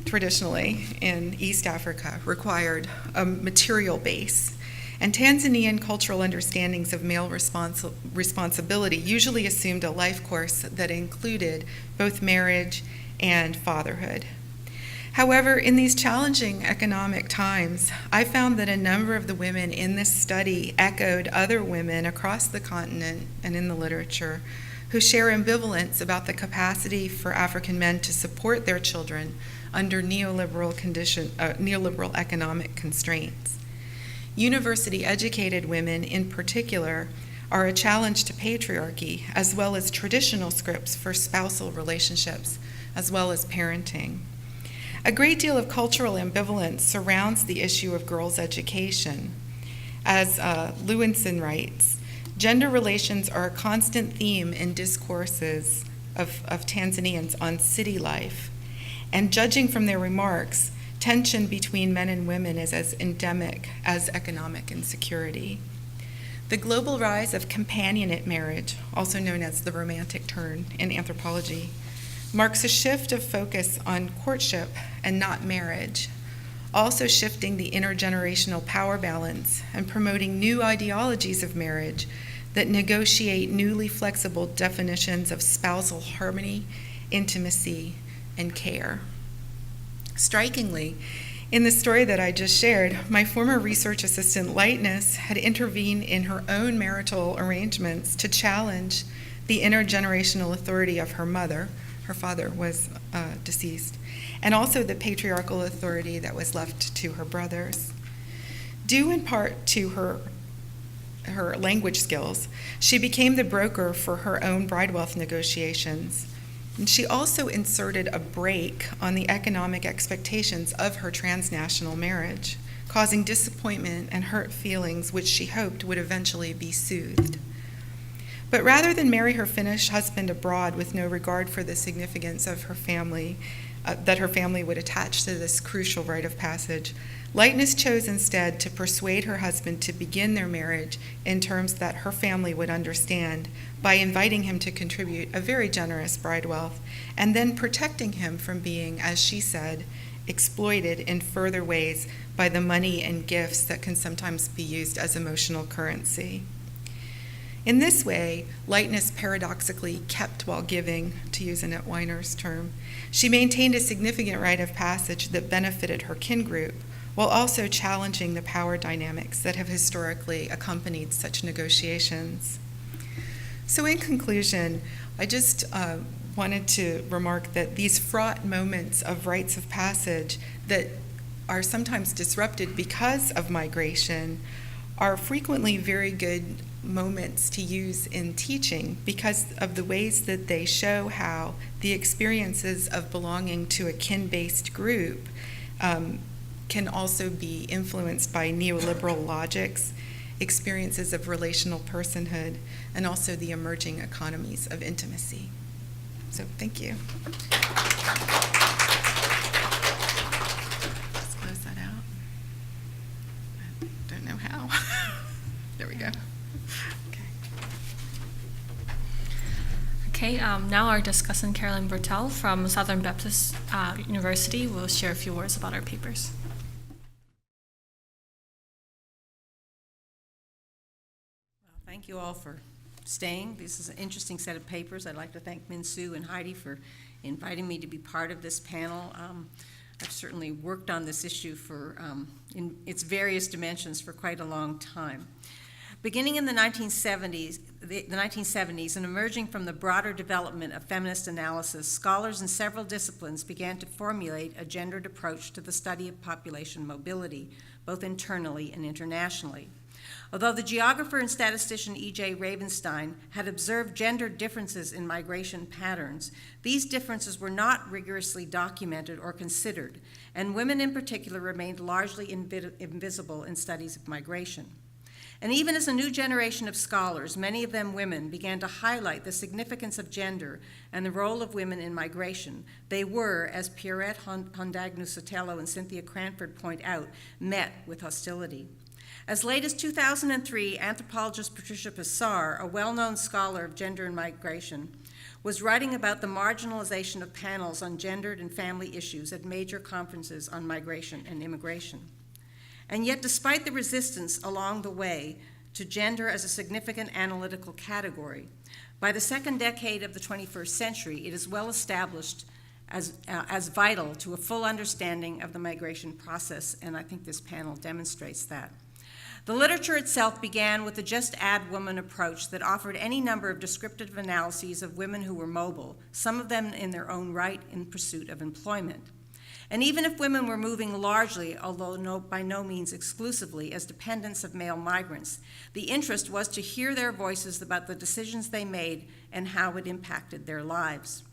traditionally in East Africa, required a material base, and Tanzanian cultural understandings of male responsibility usually assumed a life course that included both marriage and fatherhood. However, in these challenging economic times, I found that a number of the women in this study echoed other women across the continent and in the literature who share ambivalence about the capacity for African men to support their children under neoliberal economic constraints. University-educated women, in particular, are a challenge to patriarchy, as well as traditional scripts for spousal relationships, as well as parenting. A great deal of cultural ambivalence surrounds the issue of girls' education. As Lewinson writes, gender relations are a constant theme in discourses of Tanzanians on city life, and judging from their remarks, tension between men and women is as endemic as economic insecurity. The global rise of companionate marriage, also known as the romantic turn in anthropology, marks a shift of focus on courtship and not marriage, also shifting the intergenerational power balance and promoting new ideologies of marriage that negotiate newly flexible definitions of spousal harmony, intimacy, and care. Strikingly, in the story that I just shared, my former research assistant Lightness had intervened in her own marital arrangements to challenge the intergenerational authority of her mother. Her father was deceased, and also the patriarchal authority that was left to her brothers. Due in part to her language skills, she became the broker for her own bride wealth negotiations. And she also inserted a brake on the economic expectations of her transnational marriage, causing disappointment and hurt feelings which she hoped would eventually be soothed. But rather than marry her Finnish husband abroad with no regard for the significance of her family, that her family would attach to this crucial rite of passage, Lightness chose instead to persuade her husband to begin their marriage in terms that her family would understand by inviting him to contribute a very generous bride wealth and then protecting him from being, as she said, exploited in further ways by the money and gifts that can sometimes be used as emotional currency. In this way, Lightness paradoxically kept while giving, to use Annette Weiner's term. She maintained a significant rite of passage that benefited her kin group, while also challenging the power dynamics that have historically accompanied such negotiations. So in conclusion, I just wanted to remark that these fraught moments of rites of passage that are sometimes disrupted because of migration are frequently very good moments to use in teaching because of the ways that they show how the experiences of belonging to a kin-based group can also be influenced by neoliberal logics, experiences of relational personhood, and also the emerging economies of intimacy. So thank you. Let's close that out. I don't know how. There we go. Okay, now our discussant, Carolyn Bertel from Southern Baptist University, will share a few words about our papers. Well, thank you all for staying. This is an interesting set of papers. I'd like to thank Min Soo and Heidi for inviting me to be part of this panel. I've certainly worked on this issue in its various dimensions for quite a long time. Beginning in the 1970s and emerging from the broader development of feminist analysis, scholars in several disciplines began to formulate a gendered approach to the study of population mobility, both internally and internationally. Although the geographer and statistician E.J. Ravenstein had observed gender differences in migration patterns, these differences were not rigorously documented or considered, and women in particular remained largely invisible in studies of migration. And even as a new generation of scholars, many of them women, began to highlight the significance of gender and the role of women in migration, they were, as Pierrette Hondagno-Sotelo and Cynthia Cranford point out, met with hostility. As late as 2003, anthropologist Patricia Pissar, a well-known scholar of gender and migration, was writing about the marginalization of panels on gendered and family issues at major conferences on migration and immigration. And yet, despite the resistance along the way to gender as a significant analytical category, by the second decade of the 21st century, it is well established as vital to a full understanding of the migration process, and I think this panel demonstrates that. The literature itself began with the just add woman approach that offered any number of descriptive analyses of women who were mobile, some of them in their own right in pursuit of employment. And even if women were moving largely, although by no means exclusively, as dependents of male migrants, the interest was to hear their voices about the decisions they made and how it impacted their lives.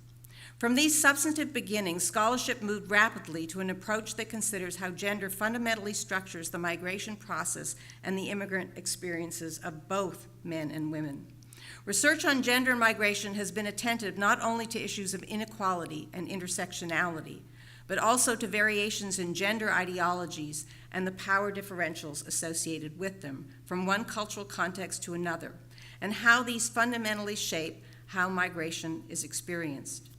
From these substantive beginnings, scholarship moved rapidly to an approach that considers how gender fundamentally structures the migration process and the immigrant experiences of both men and women. Research on gender and migration has been attentive not only to issues of inequality and intersectionality, but also to variations in gender ideologies and the power differentials associated with them from one cultural context to another, and how these fundamentally shape how migration is experienced.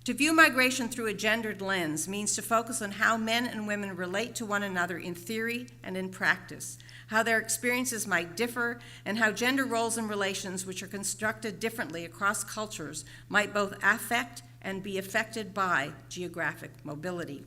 To view migration through a gendered lens means to focus on how men and women relate to one another in theory and in practice, how their experiences might differ, and how gender roles and relations, which are constructed differently across cultures, might both affect and be affected by geographic mobility.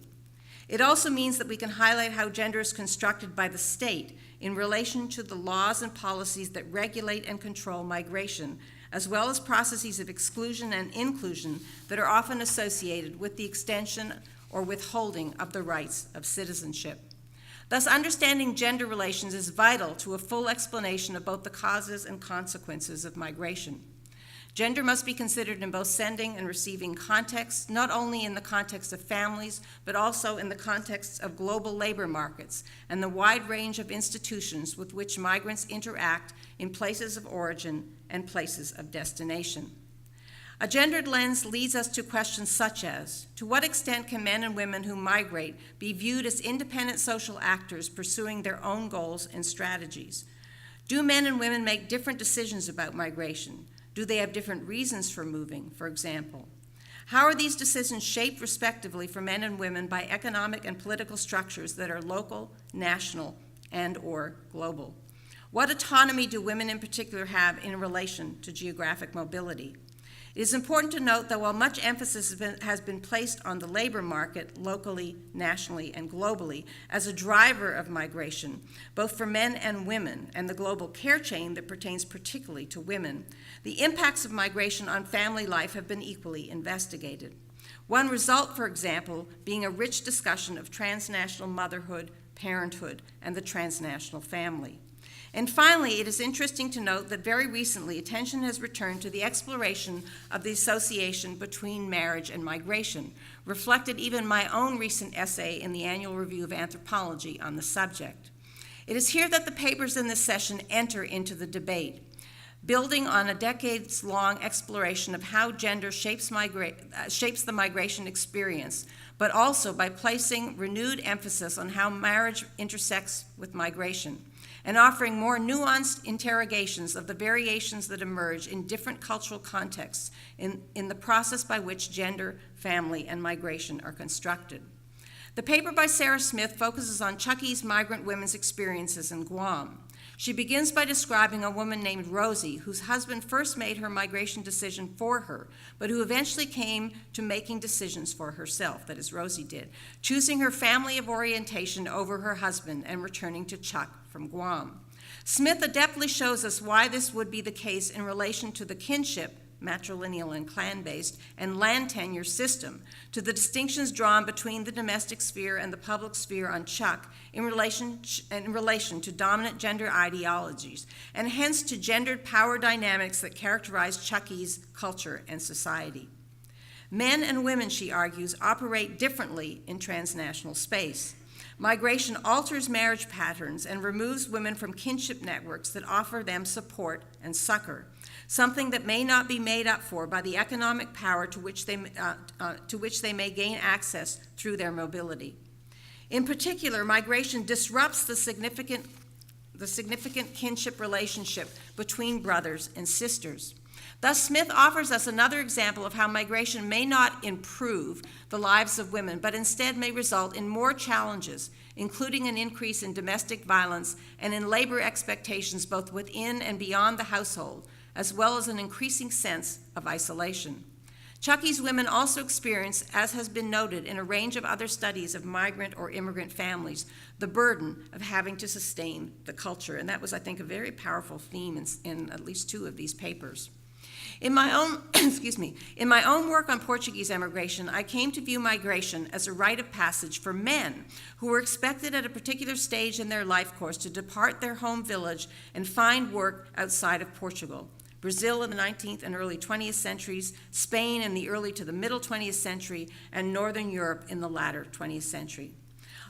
It also means that we can highlight how gender is constructed by the state in relation to the laws and policies that regulate and control migration, as well as processes of exclusion and inclusion that are often associated with the extension or withholding of the rights of citizenship. Thus, understanding gender relations is vital to a full explanation of both the causes and consequences of migration. Gender must be considered in both sending and receiving contexts, not only in the context of families, but also in the context of global labor markets and the wide range of institutions with which migrants interact in places of origin and places of destination. A gendered lens leads us to questions such as, to what extent can men and women who migrate be viewed as independent social actors pursuing their own goals and strategies? Do men and women make different decisions about migration? Do they have different reasons for moving, for example? How are these decisions shaped respectively for men and women by economic and political structures that are local, national, and/or global? What autonomy do women in particular have in relation to geographic mobility? It is important to note that while much emphasis has been placed on the labor market locally, nationally, and globally as a driver of migration, both for men and women, and the global care chain that pertains particularly to women, the impacts of migration on family life have been equally investigated. One result, for example, being a rich discussion of transnational motherhood, parenthood, and the transnational family. And finally, it is interesting to note that very recently, attention has returned to the exploration of the association between marriage and migration, reflected even in my own recent essay in the Annual Review of Anthropology on the subject. It is here that the papers in this session enter into the debate, building on a decades-long exploration of how gender shapes the migration experience, but also by placing renewed emphasis on how marriage intersects with migration, and offering more nuanced interrogations of the variations that emerge in different cultural contexts in the process by which gender, family, and migration are constructed. The paper by Sarah Smith focuses on Chucky's migrant women's experiences in Guam. She begins by describing a woman named Rosie, whose husband first made her migration decision for her, but who eventually came to making decisions for herself, that is, Rosie did, choosing her family of orientation over her husband and returning to Chuck from Guam. Smith adeptly shows us why this would be the case in relation to the kinship, matrilineal and clan-based, and land tenure system, to the distinctions drawn between the domestic sphere and the public sphere on Chuck in relation to dominant gender ideologies, and hence to gendered power dynamics that characterize Chucky's culture and society. Men and women, she argues, operate differently in transnational space. Migration alters marriage patterns and removes women from kinship networks that offer them support and succor, something that may not be made up for by the economic power to which they may gain access through their mobility. In particular, migration disrupts the significant kinship relationship between brothers and sisters. Thus, Smith offers us another example of how migration may not improve the lives of women, but instead may result in more challenges, including an increase in domestic violence and in labor expectations both within and beyond the household, as well as an increasing sense of isolation. Chucky's women also experience, as has been noted in a range of other studies of migrant or immigrant families, the burden of having to sustain the culture. And that was, I think, a very powerful theme in at least two of these papers. In my own, in my own work on Portuguese emigration, I came to view migration as a rite of passage for men who were expected at a particular stage in their life course to depart their home village and find work outside of Portugal. Brazil in the 19th and early 20th centuries, Spain in the early to the middle 20th century, and Northern Europe in the latter 20th century.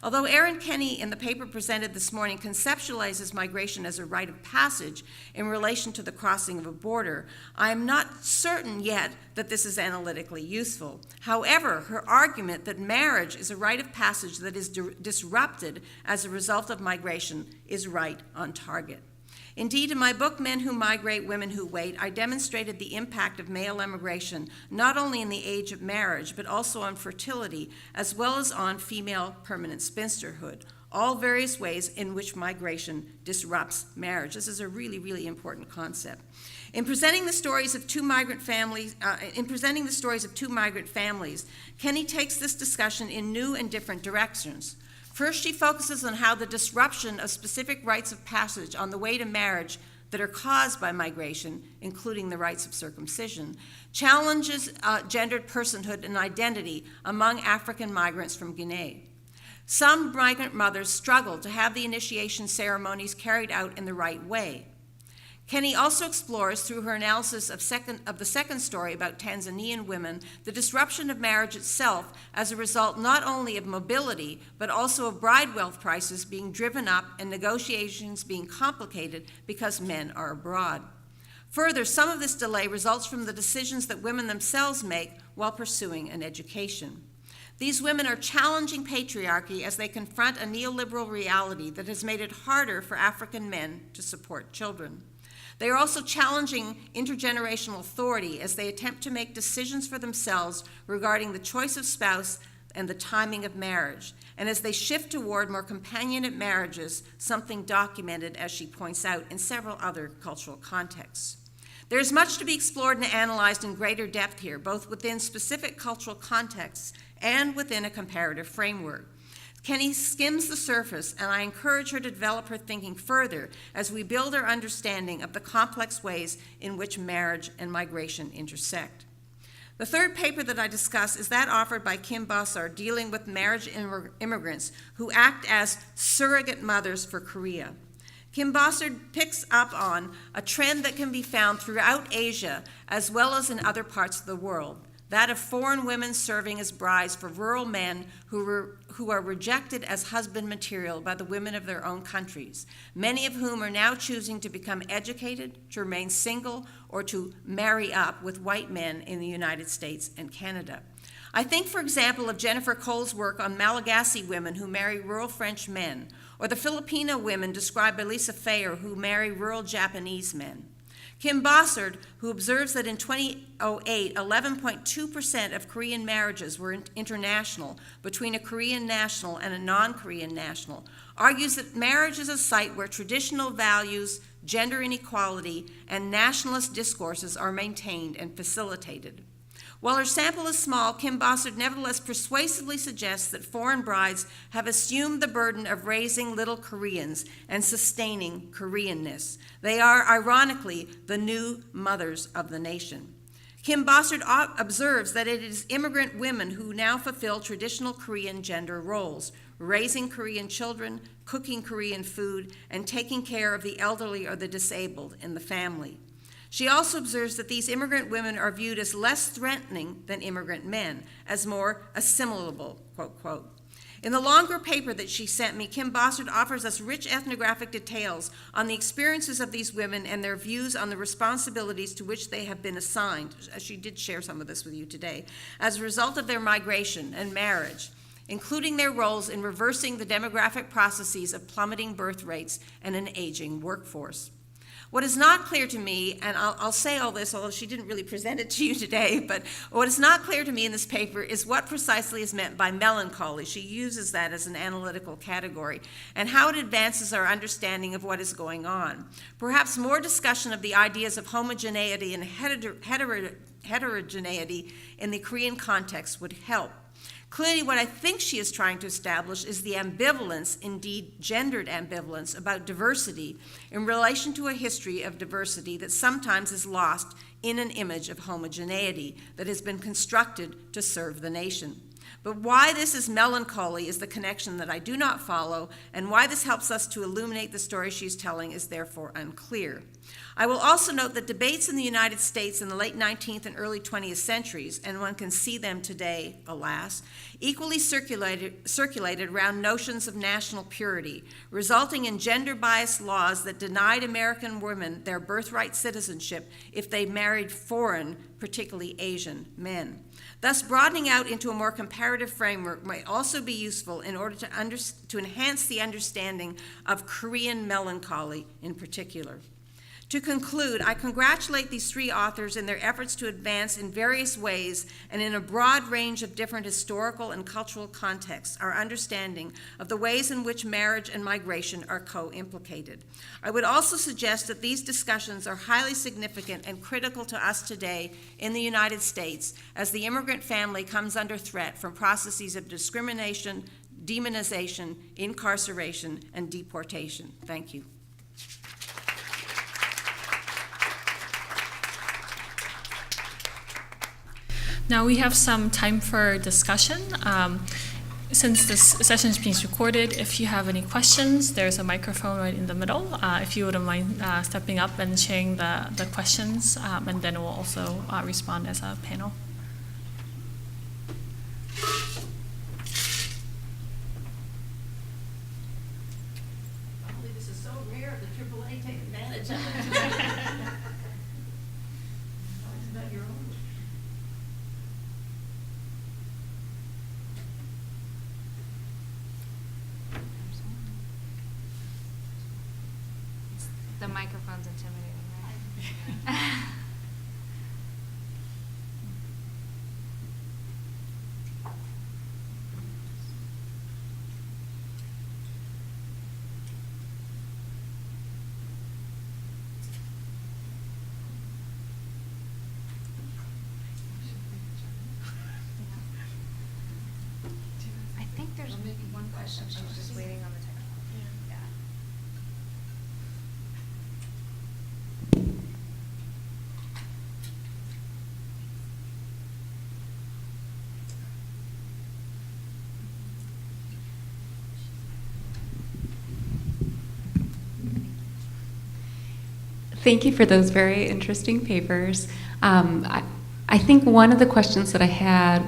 Although Erin Kenny in the paper presented this morning conceptualizes migration as a rite of passage in relation to the crossing of a border, I am not certain yet that this is analytically useful. However, her argument that marriage is a rite of passage that is disrupted as a result of migration is right on target. Indeed, in my book, Men Who Migrate, Women Who Wait, I demonstrated the impact of male emigration not only in the age of marriage, but also on fertility, as well as on female permanent spinsterhood, all various ways in which migration disrupts marriage. This is a really, really important concept. In presenting the stories of two migrant families, Kenny takes this discussion in new and different directions. First, she focuses on how the disruption of specific rites of passage on the way to marriage that are caused by migration, including the rites of circumcision, challenges gendered personhood and identity among African migrants from Guinea. Some migrant mothers struggle to have the initiation ceremonies carried out in the right way. Kenny also explores, through her analysis of the second story about Tanzanian women, the disruption of marriage itself as a result not only of mobility, but also of bride wealth prices being driven up and negotiations being complicated because men are abroad. Further, some of this delay results from the decisions that women themselves make while pursuing an education. These women are challenging patriarchy as they confront a neoliberal reality that has made it harder for African men to support children. They are also challenging intergenerational authority as they attempt to make decisions for themselves regarding the choice of spouse and the timing of marriage, and as they shift toward more companionate marriages, something documented, as she points out, in several other cultural contexts. There is much to be explored and analyzed in greater depth here, both within specific cultural contexts and within a comparative framework. Kenny skims the surface, and I encourage her to develop her thinking further as we build our understanding of the complex ways in which marriage and migration intersect. The third paper that I discuss is that offered by Kim Bossard, dealing with marriage immigrants who act as surrogate mothers for Korea. Kim Bossard picks up on a trend that can be found throughout Asia as well as in other parts of the world, that of foreign women serving as brides for rural men who are rejected as husband material by the women of their own countries, many of whom are now choosing to become educated, to remain single, or to marry up with white men in the United States and Canada. I think, for example, of Jennifer Cole's work on Malagasy women who marry rural French men, or the Filipino women described by Lisa Fayer who marry rural Japanese men. Kim Bossard, who observes that in 2008, 11.2% of Korean marriages were international between a Korean national and a non-Korean national, argues that marriage is a site where traditional values, gender inequality, and nationalist discourses are maintained and facilitated. While her sample is small, Kim Bossard nevertheless persuasively suggests that foreign brides have assumed the burden of raising little Koreans and sustaining Koreanness. They are, ironically, the new mothers of the nation. Kim Bossard observes that it is immigrant women who now fulfill traditional Korean gender roles, raising Korean children, cooking Korean food, and taking care of the elderly or the disabled in the family. She also observes that these immigrant women are viewed as less threatening than immigrant men, as more assimilable, quote, quote. In the longer paper that she sent me, Kim Bossard offers us rich ethnographic details on the experiences of these women and their views on the responsibilities to which they have been assigned, as she did share some of this with you today, as a result of their migration and marriage, including their roles in reversing the demographic processes of plummeting birth rates and an aging workforce. What is not clear to me, and I'll say all this, although she didn't really present it to you today, but what is not clear to me in this paper is what precisely is meant by melancholy. She uses that as an analytical category, and how it advances our understanding of what is going on. Perhaps more discussion of the ideas of homogeneity and heterogeneity in the Korean context would help. Clearly, what I think she is trying to establish is the ambivalence, indeed gendered ambivalence, about diversity in relation to a history of diversity that sometimes is lost in an image of homogeneity that has been constructed to serve the nation. But why this is melancholy is the connection that I do not follow, and why this helps us to illuminate the story she's telling is therefore unclear. I will also note that debates in the United States in the late 19th and early 20th centuries, and one can see them today, alas, equally circulated around notions of national purity, resulting in gender-biased laws that denied American women their birthright citizenship if they married foreign, particularly Asian, men. Thus, broadening out into a more comparative framework might also be useful in order to enhance the understanding of Korean melancholy in particular. To conclude, I congratulate these three authors in their efforts to advance in various ways and in a broad range of different historical and cultural contexts our understanding of the ways in which marriage and migration are co-implicated. I would also suggest that these discussions are highly significant and critical to us today in the United States as the immigrant family comes under threat from processes of discrimination, demonization, incarceration, and deportation. Thank you. Now we have some time for discussion. Since this session is being recorded, if you have any questions, there's a microphone right in the middle. If you wouldn't mind stepping up and sharing the questions, and then we'll also respond as a panel. This is so rare, the AAA take advantage of it. It's about your own. The microphone's intimidating, right? I think there's maybe one question. She's just waiting on the technical. Yeah. Thank you for those very interesting papers. I think one of the questions that I had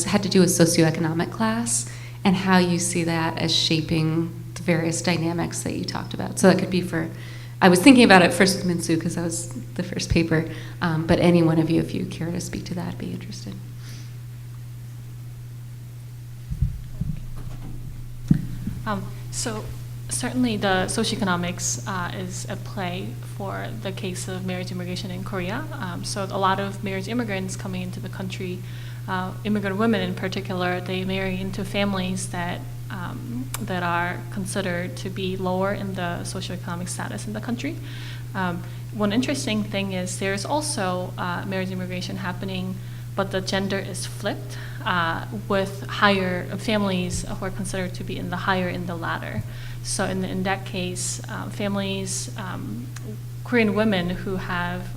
had to do with socioeconomic class and how you see that as shaping the various dynamics that you talked about. So that could be I was thinking about it first with Minsu because that was the first paper, but any one of you, if you care to speak to that, I'd be interested. So Certainly, the socioeconomics is at play for the case of marriage immigration in Korea. So a lot of marriage immigrants coming into the country, immigrant women in particular, they marry into families that that are considered to be lower in the socioeconomic status in the country. One interesting thing is there's also marriage immigration happening, but the gender is flipped with higher families who are considered to be in the ladder. So in that case, families, Korean women who have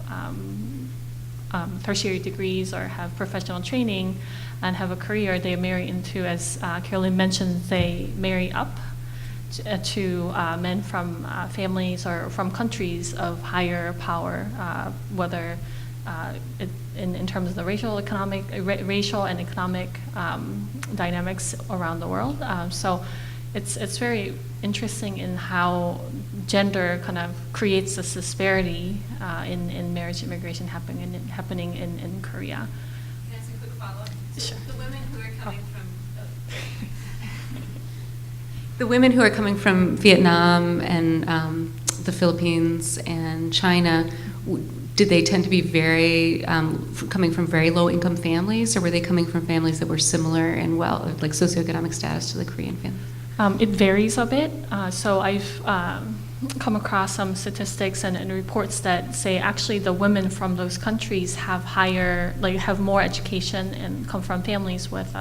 tertiary degrees or have professional training and have a career, they marry into, as Carolyn mentioned, they marry up to men from families or from countries of higher power, whether in terms of the racial and economic dynamics around the world. So it's very interesting in how gender kind of creates this disparity in marriage immigration happening in Korea. Can I ask a quick follow-up? So Sure. the women who are coming from The women who are coming from Vietnam and the Philippines and China, did they tend to be very coming from very low-income families, or were they coming from families that were similar in like socioeconomic status to the Korean families? It varies a bit. So I've come across some statistics and reports that say actually the women from those countries have have more education and come from families with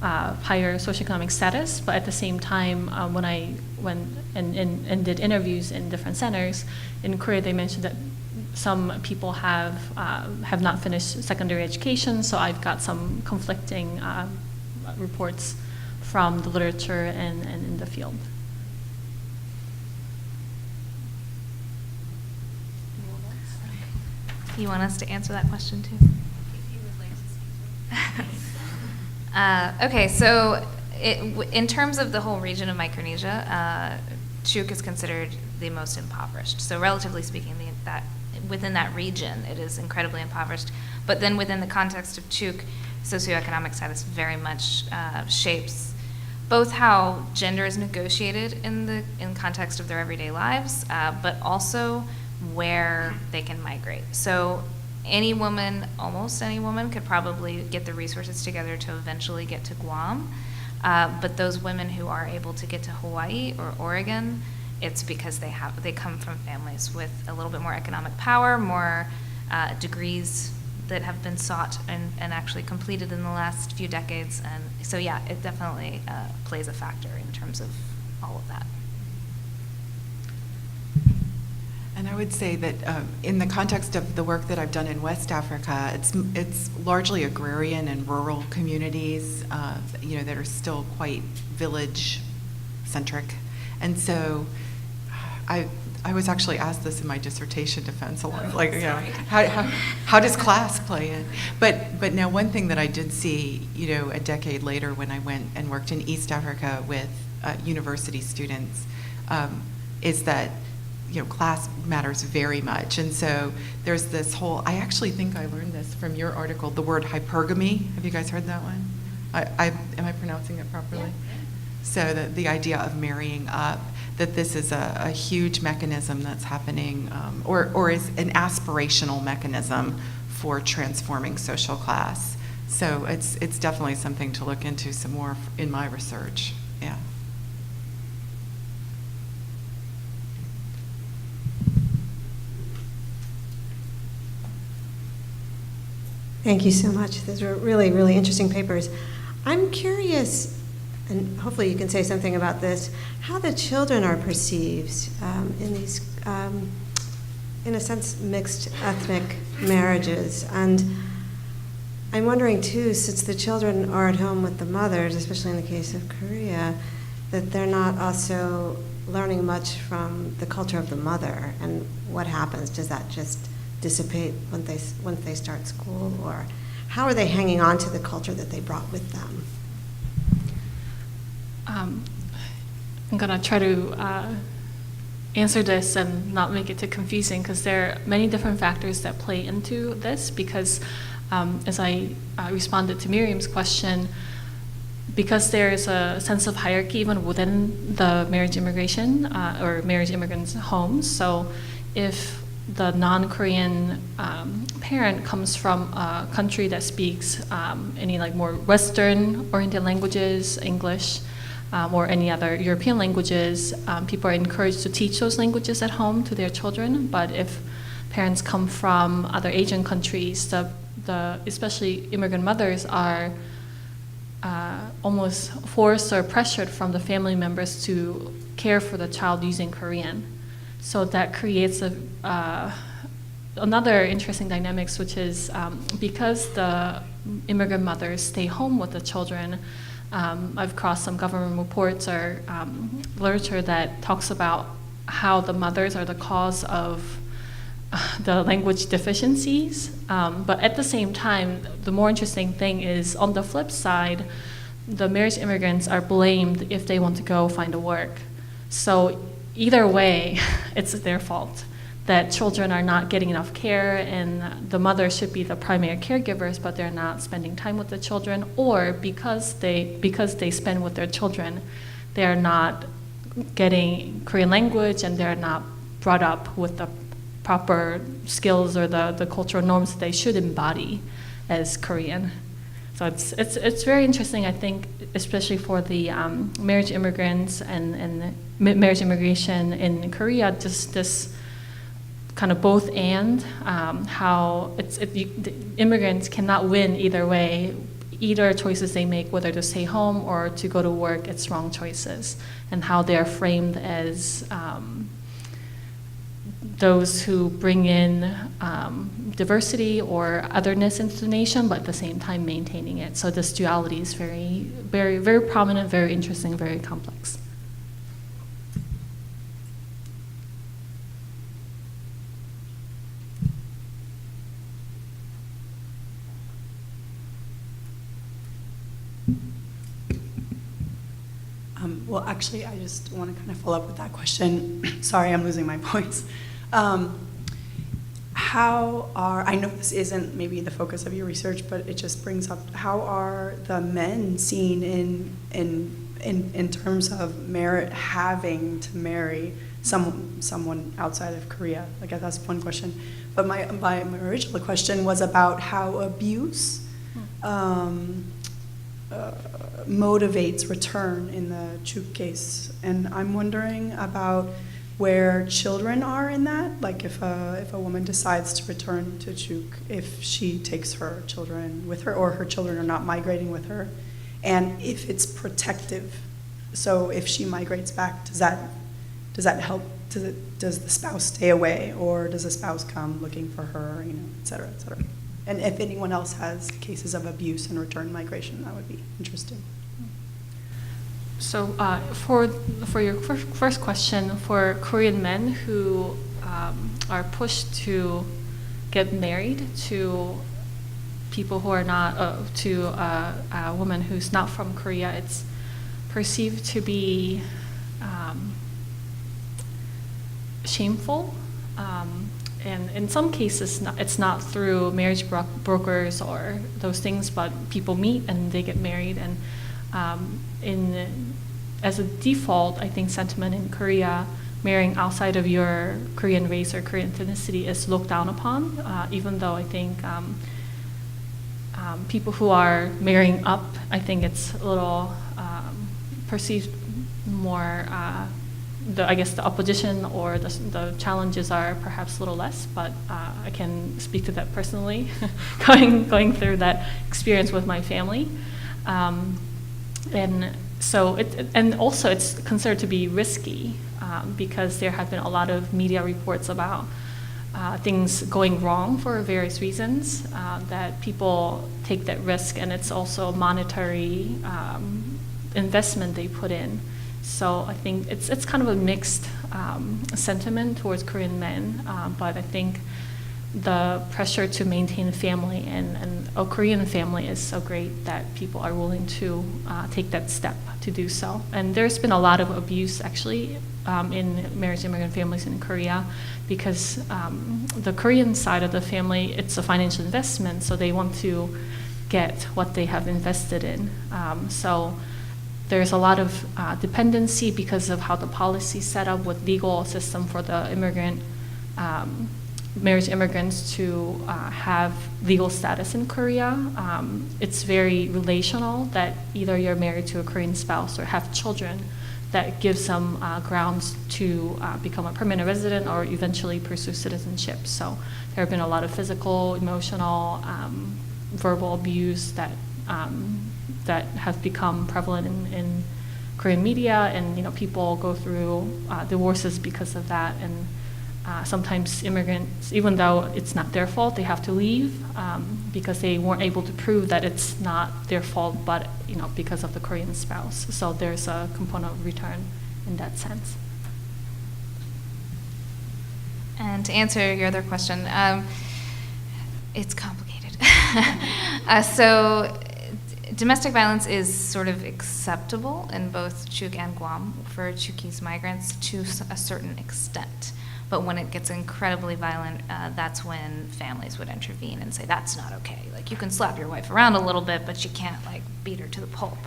higher socioeconomic status. But at the same time, when I went and did interviews in different centers in Korea, they mentioned that some people have not finished secondary education. So I've got some conflicting reports from the literature and in the field. You want us to answer that question too? if you would like to speak. Okay, so in terms of the whole region of Micronesia, Chuuk is considered the most impoverished. So relatively speaking, within that region, it is incredibly impoverished. But then within the context of Chuuk, socioeconomic status very much shapes both how gender is negotiated in context of their everyday lives, but also where they can migrate. So any woman, almost any woman, could probably get the resources together to eventually get to Guam. But those women who are able to get to Hawaii or Oregon, it's because they come from families with a little bit more economic power, more degrees that have been sought and actually completed in the last few decades. And so yeah, it definitely plays a factor in terms of all of that. And I would say that in the context of the work that I've done in West Africa, it's largely agrarian and rural communities, that are still quite village-centric. And so I was actually asked this in my dissertation defense, how does class play in? But now one thing that I did see, a decade later when I went and worked in East Africa with university students, is that class matters very much. And so there's this whole, I actually think I learned this from your article, the word hypergamy. Have you guys heard that one? Am I pronouncing it properly? So the idea of marrying up, that this is a huge mechanism that's happening, or is an aspirational mechanism for transforming social class. So it's definitely something to look into some more in my research. Yeah. Thank you so much. Those were really, really interesting papers. I'm curious, and hopefully you can say something about this, how the children are perceived in these, in a sense, mixed ethnic marriages. And I'm wondering too, since the children are at home with the mothers, especially in the case of Korea, that they're not also learning much from the culture of the mother. And what happens? Does that just dissipate when they start school, or how are they hanging on to the culture that they brought with them? I'm gonna try to answer this and not make it too confusing, because there are many different factors that play into this. Because as I responded to Miriam's question, because there is a sense of hierarchy even within the marriage immigration or marriage immigrants' homes. So if the non-Korean parent comes from a country that speaks any like more Western-oriented languages, English, or any other European languages, people are encouraged to teach those languages at home to their children. But if parents come from other Asian countries, the especially immigrant mothers are almost forced or pressured from the family members to care for the child using Korean. So that creates another interesting dynamics, which is because the immigrant mothers stay home with the children. I've crossed some government reports or literature that talks about how the mothers are the cause of the language deficiencies. But at the same time, the more interesting thing is on the flip side, the marriage immigrants are blamed if they want to go find a work. So either way, it's their fault that children are not getting enough care, and the mother should be the primary caregivers, but they're not spending time with the children, or because they spend with their children, they're not getting Korean language and they're not brought up with the proper skills or the cultural norms that they should embody as Korean. So it's very interesting, I think, especially for the marriage immigrants and marriage immigration in Korea, just this kind of both and, how the immigrants cannot win either way. Either choices they make, whether to stay home or to go to work, it's wrong choices, and how they're framed as those who bring in diversity or otherness into the nation, but at the same time maintaining it. So this duality is very, very, very prominent, very interesting, very complex. Well, actually, I just want to kind of follow up with that question. Sorry, I'm losing my points. I know this isn't maybe the focus of your research, but it just brings up, how are the men seen in terms of having to marry someone outside of Korea? I guess that's one question. But my original question was about how abuse motivates return in the Chuk case, and I'm wondering about where children are in that. Like if a woman decides to return to Chuk, if she takes her children with her, or her children are not migrating with her, and if it's protective. So if she migrates back, does that help? Does the spouse stay away, or does the spouse come looking for her, et cetera, et cetera? And if anyone else has cases of abuse and return migration, that would be interesting. So for your first question, for Korean men who are pushed to get married to people who are not, to a woman who's not from Korea, it's perceived to be shameful. And in some cases, it's not through marriage brokers or those things, but people meet and they get married. And as a default, I think sentiment in Korea, marrying outside of your Korean race or Korean ethnicity is looked down upon, even though I think people who are marrying up, I think it's a little perceived more, I guess the opposition or the challenges are perhaps a little less, but I can speak to that personally, going through that experience with my family. And so and also it's considered to be risky because there have been a lot of media reports about things going wrong for various reasons, that people take that risk, and it's also monetary investment they put in. So I think it's kind of a mixed sentiment towards Korean men, but I think the pressure to maintain a family and a Korean family is so great that people are willing to take that step to do so. And there's been a lot of abuse actually in marriage immigrant families in Korea, because the Korean side of the family, it's a financial investment, so they want to get what they have invested in. So there's a lot of dependency because of how the policy set up with legal system for the marriage immigrants to have legal status in Korea. It's very relational that either you're married to a Korean spouse or have children that gives them grounds to become a permanent resident or eventually pursue citizenship. So there have been a lot of physical, emotional, verbal abuse that have become prevalent in Korean media, and people go through divorces because of that. And sometimes immigrants, even though it's not their fault, they have to leave because they weren't able to prove that it's not their fault, but because of the Korean spouse. So there's a component of return in that sense. And to answer your other question, it's complicated. So domestic violence is sort of acceptable in both Chuk and Guam for Chukese migrants to a certain extent. But when it gets incredibly violent, that's when families would intervene and say, that's not okay. Like, you can slap your wife around a little bit, but you can't, beat her to the pulp.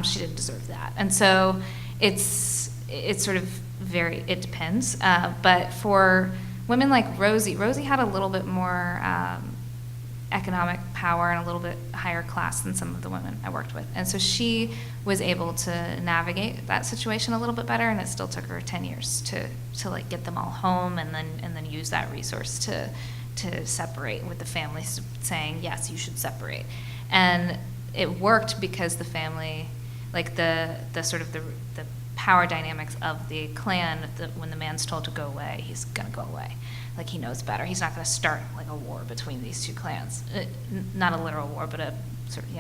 She didn't deserve that. And so it's sort of it depends. But for women like Rosie had a little bit more economic power and a little bit higher class than some of the women I worked with. And so she was able to navigate that situation a little bit better, and it still took her 10 years to get them all home and then use that resource to separate, with the family saying, yes, you should separate. And it worked because the family, the power dynamics of the clan, when the man's told to go away, he's gonna go away. He knows better. He's not going to start a war between these two clans. Not a literal war, but a sort of,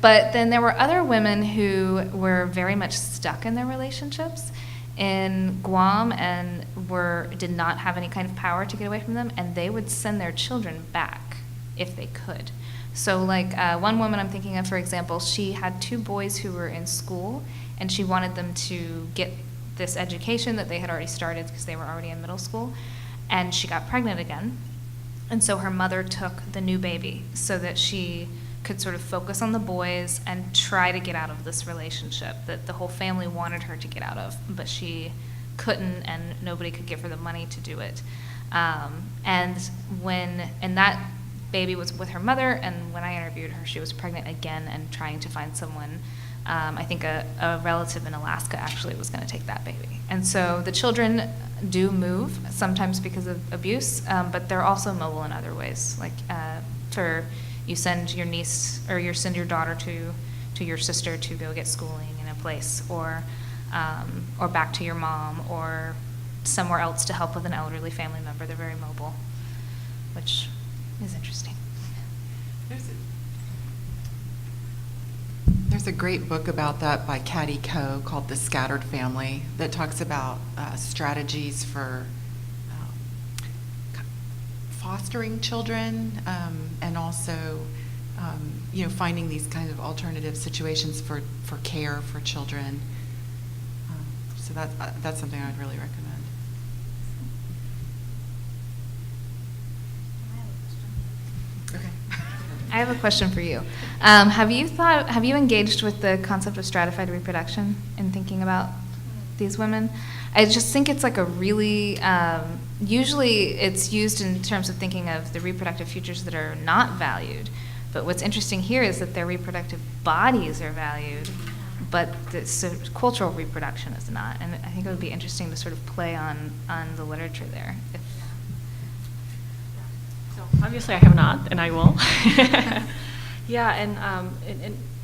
but then there were other women who were very much stuck in their relationships in Guam and did not have any kind of power to get away from them, and they would send their children back if they could. So one woman I'm thinking of, for example, she had 2 boys who were in school, and she wanted them to get this education that they had already started because they were already in middle school, and she got pregnant again. And so her mother took the new baby so that she could sort of focus on the boys and try to get out of this relationship that the whole family wanted her to get out of, but she couldn't, and nobody could give her the money to do it. And that baby was with her mother, and when I interviewed her, she was pregnant again and trying to find someone. I think a relative in Alaska actually was going to take that baby. And so the children do move, sometimes because of abuse, but they're also mobile in other ways. You send your niece or you send your daughter to your sister to go get schooling in a place, or back to your mom, or somewhere else to help with an elderly family member. They're very mobile, which is interesting. There's a great book about that by Caddy Coe called The Scattered Family that talks about strategies for fostering children and also finding these kind of alternative situations for care for children. So that's something I'd really recommend. I have a question for you. Have you engaged with the concept of stratified reproduction in thinking about these women? I just think it's a really, usually it's used in terms of thinking of the reproductive futures that are not valued. But what's interesting here is that their reproductive bodies are valued, but cultural reproduction is not. And I think it would be interesting to sort of play on the literature there. Obviously, I have not, and I will. Yeah, and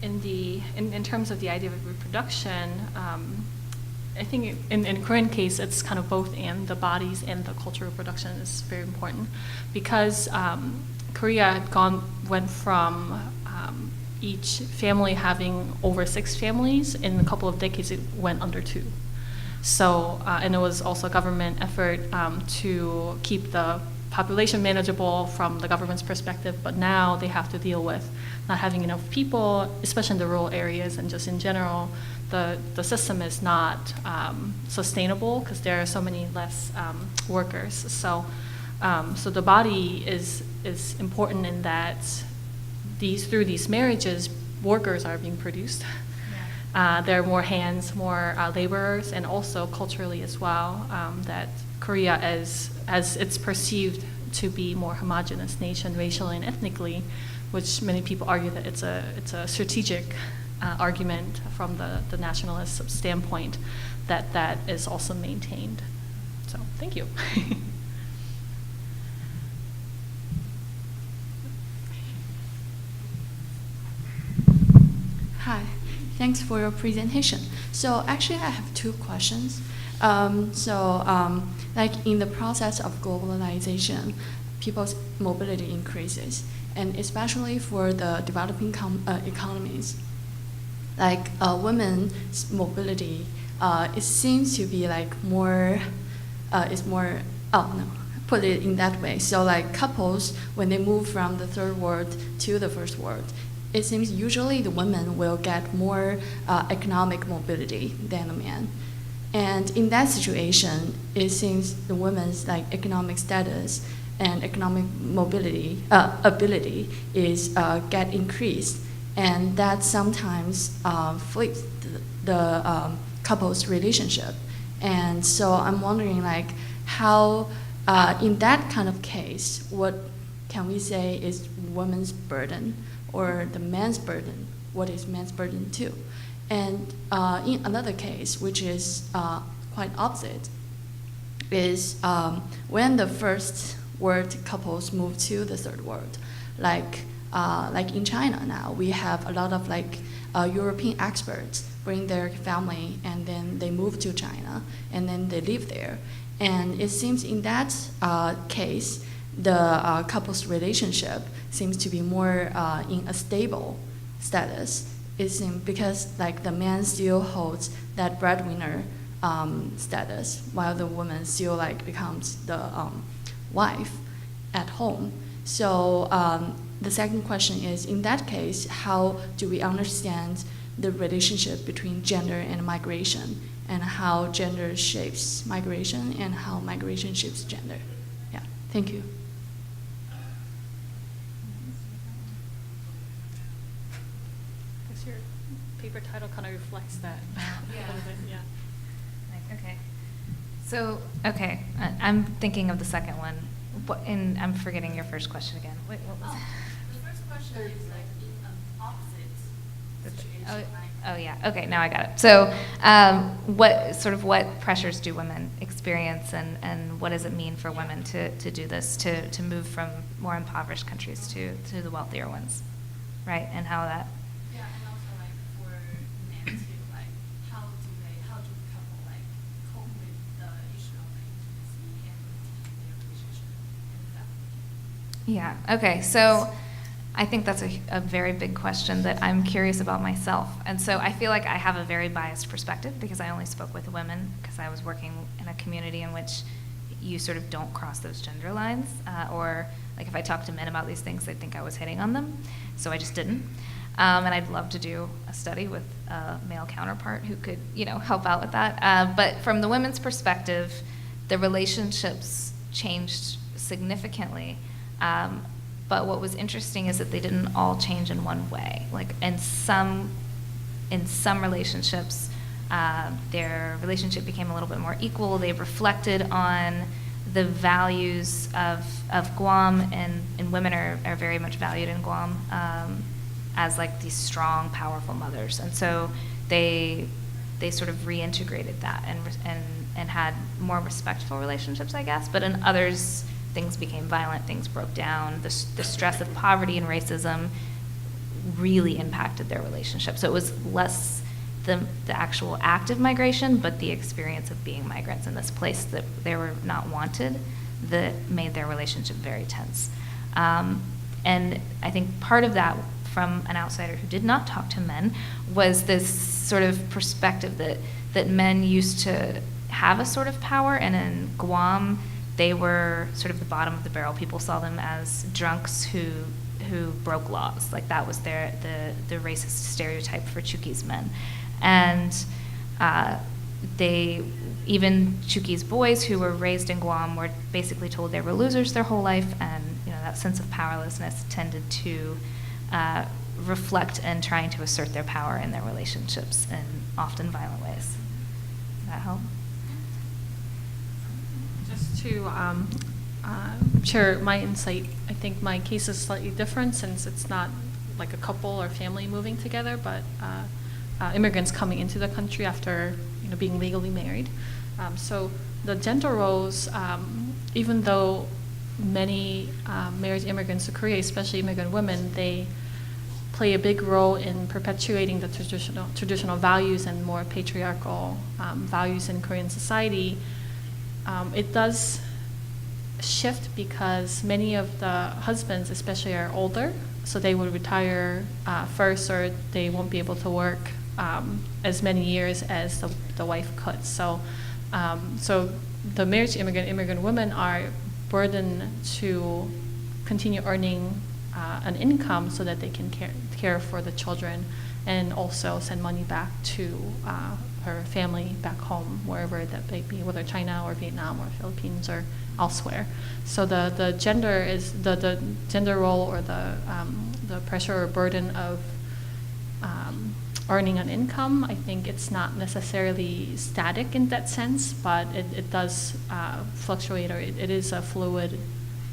in terms of the idea of reproduction, I think in Korean case, it's kind of both, and the bodies and the cultural reproduction is very important, because Korea went from each family having over 6 families. In a couple of decades, it went under 2. So, and it was also a government effort to keep the population manageable from the government's perspective, but now they have to deal with not having enough people, especially in the rural areas, and just in general, the system is not sustainable because there are so many less workers. So the body is important in that through these marriages, workers are being produced. There are more hands, more laborers, and also culturally as well, that Korea, as it's perceived to be more homogenous nation racially and ethnically, which many people argue that it's a strategic argument from the nationalist standpoint, that is also maintained. So thank you. Hi, thanks for your presentation. So actually I have two questions. Like in the process of globalization, people's mobility increases, and especially for the developing economies, like women's mobility, it seems to be like more, put it in that way. So like couples, when they move from the third world to the first world, it seems usually the women will get more economic mobility than the man. And in that situation, it seems the women's like economic status and economic mobility ability is get increased, and that sometimes flips the couple's relationship. And so I'm wondering, like, how in that kind of case, what can we say is women's burden or the man's burden? What is man's burden too? And in another case, which is quite opposite, is when the first world couples move to the third world, like in China now, we have a lot of like European experts bring their family and then they move to China and then they live there. And it seems in that case, the couple's relationship seems to be more in a stable status. It seems because like the man still holds that breadwinner status, while the woman still like becomes the wife at home. So the second question is, in that case, how do we understand the relationship between gender and migration, and how gender shapes migration and how migration shapes gender? Yeah, thank you. Your paper title kind of reflects that a little bit, yeah. Okay. So, okay, I'm thinking of the second one. And I'm forgetting your first question again. Wait, what was it? The first question is like in an opposite situation. Oh yeah. Okay, now I got it. So, what pressures do women experience, and what does it mean for women to do this, to move from more impoverished countries to the wealthier ones, right? And how that. Yeah, and also like for men too, like how do couple like cope with the issue of like intimacy and routine in their relationship and family? Yeah, okay, so I think that's a very big question that I'm curious about myself. And so I feel like I have a very biased perspective because I only spoke with women because I was working in a community in which you sort of don't cross those gender lines. Or like if I talk to men about these things, they'd think I was hitting on them. So I just didn't. And I'd love to do a study with a male counterpart who could, help out with that. But from the women's perspective, the relationships changed significantly. But what was interesting is that they didn't all change in one way. Like in some relationships, their relationship became a little bit more equal. They reflected on the values of Guam, and women are very much valued in Guam as like these strong, powerful mothers. And so they sort of reintegrated that and had more respectful relationships, I guess. But in others, things became violent, things broke down. The stress of poverty and racism really impacted their relationship. So it was less the actual act of migration, but the experience of being migrants in this place that they were not wanted that made their relationship very tense. And I think part of that, from an outsider who did not talk to men, was this sort of perspective that men used to have a sort of power, and in Guam, they were sort of the bottom of the barrel. People saw them as drunks who broke laws. Like that was the racist stereotype for Chuukese men. And even Chuukese boys who were raised in Guam were basically told they were losers their whole life, and that sense of powerlessness tended to reflect in trying to assert their power in their relationships in often violent ways. Does that help? Just to share my insight, I think my case is slightly different since it's not like a couple or family moving together, but immigrants coming into the country after being legally married. So the gender roles, even though many married immigrants to Korea, especially immigrant women, they play a big role in perpetuating the traditional values and more patriarchal values in Korean society. It does shift because many of the husbands especially are older, so they would retire first, or they won't be able to work as many years as the wife could. So the married to immigrant women are burdened to continue earning an income so that they can care for the children and also send money back to her family back home, wherever that may be, whether China or Vietnam or Philippines or elsewhere. So the gender is the gender role, or the pressure or burden of earning an income. I think it's not necessarily static in that sense, but it does fluctuate, or it is a fluid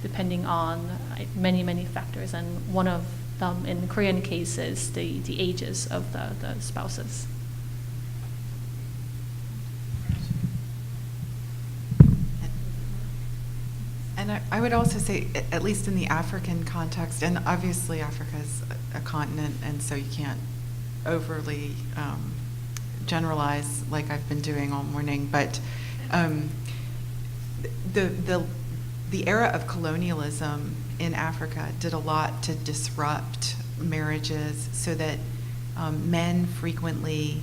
depending on many factors, and one of them in Korean cases the ages of the spouses. And I would also say, at least in the African context, and obviously Africa is a continent, and so you can't overly generalize like I've been doing all morning, but the era of colonialism in Africa did a lot to disrupt marriages so that men frequently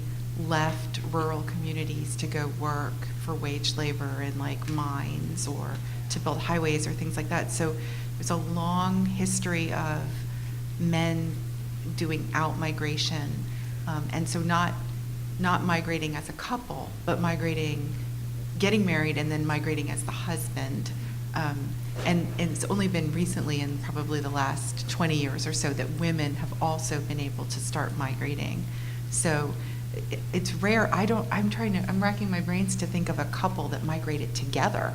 left rural communities to go work for wage labor in like mines or to build highways or things like that. So there's a long history of men doing out migration, and so not migrating as a couple, but migrating, getting married and then migrating as the husband. And it's only been recently, in probably the last 20 years or so, that women have also been able to start migrating. So it's rare. I'm racking my brains to think of a couple that migrated together.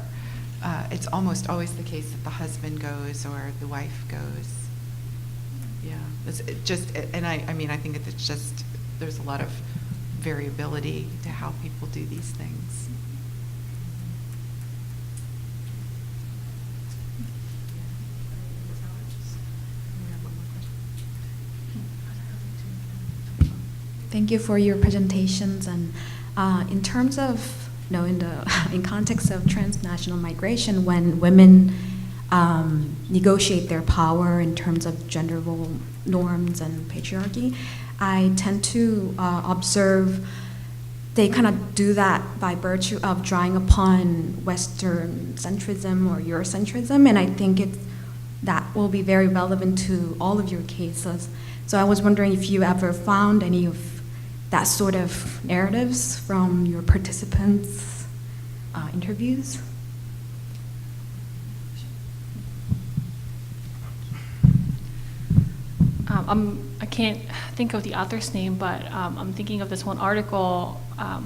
It's almost always the case that the husband goes or the wife goes. Yeah, I think it's just, there's a lot of variability to how people do these things. Thank you for your presentations. And in terms of, in context of transnational migration, when women negotiate their power in terms of gender role norms and patriarchy, I tend to observe they kind of do that by virtue of drawing upon Western centrism or Eurocentrism, and I think that will be very relevant to all of your cases. So I was wondering if you ever found any of that sort of narratives from your participants' interviews. I can't think of the author's name, but I'm thinking of this one article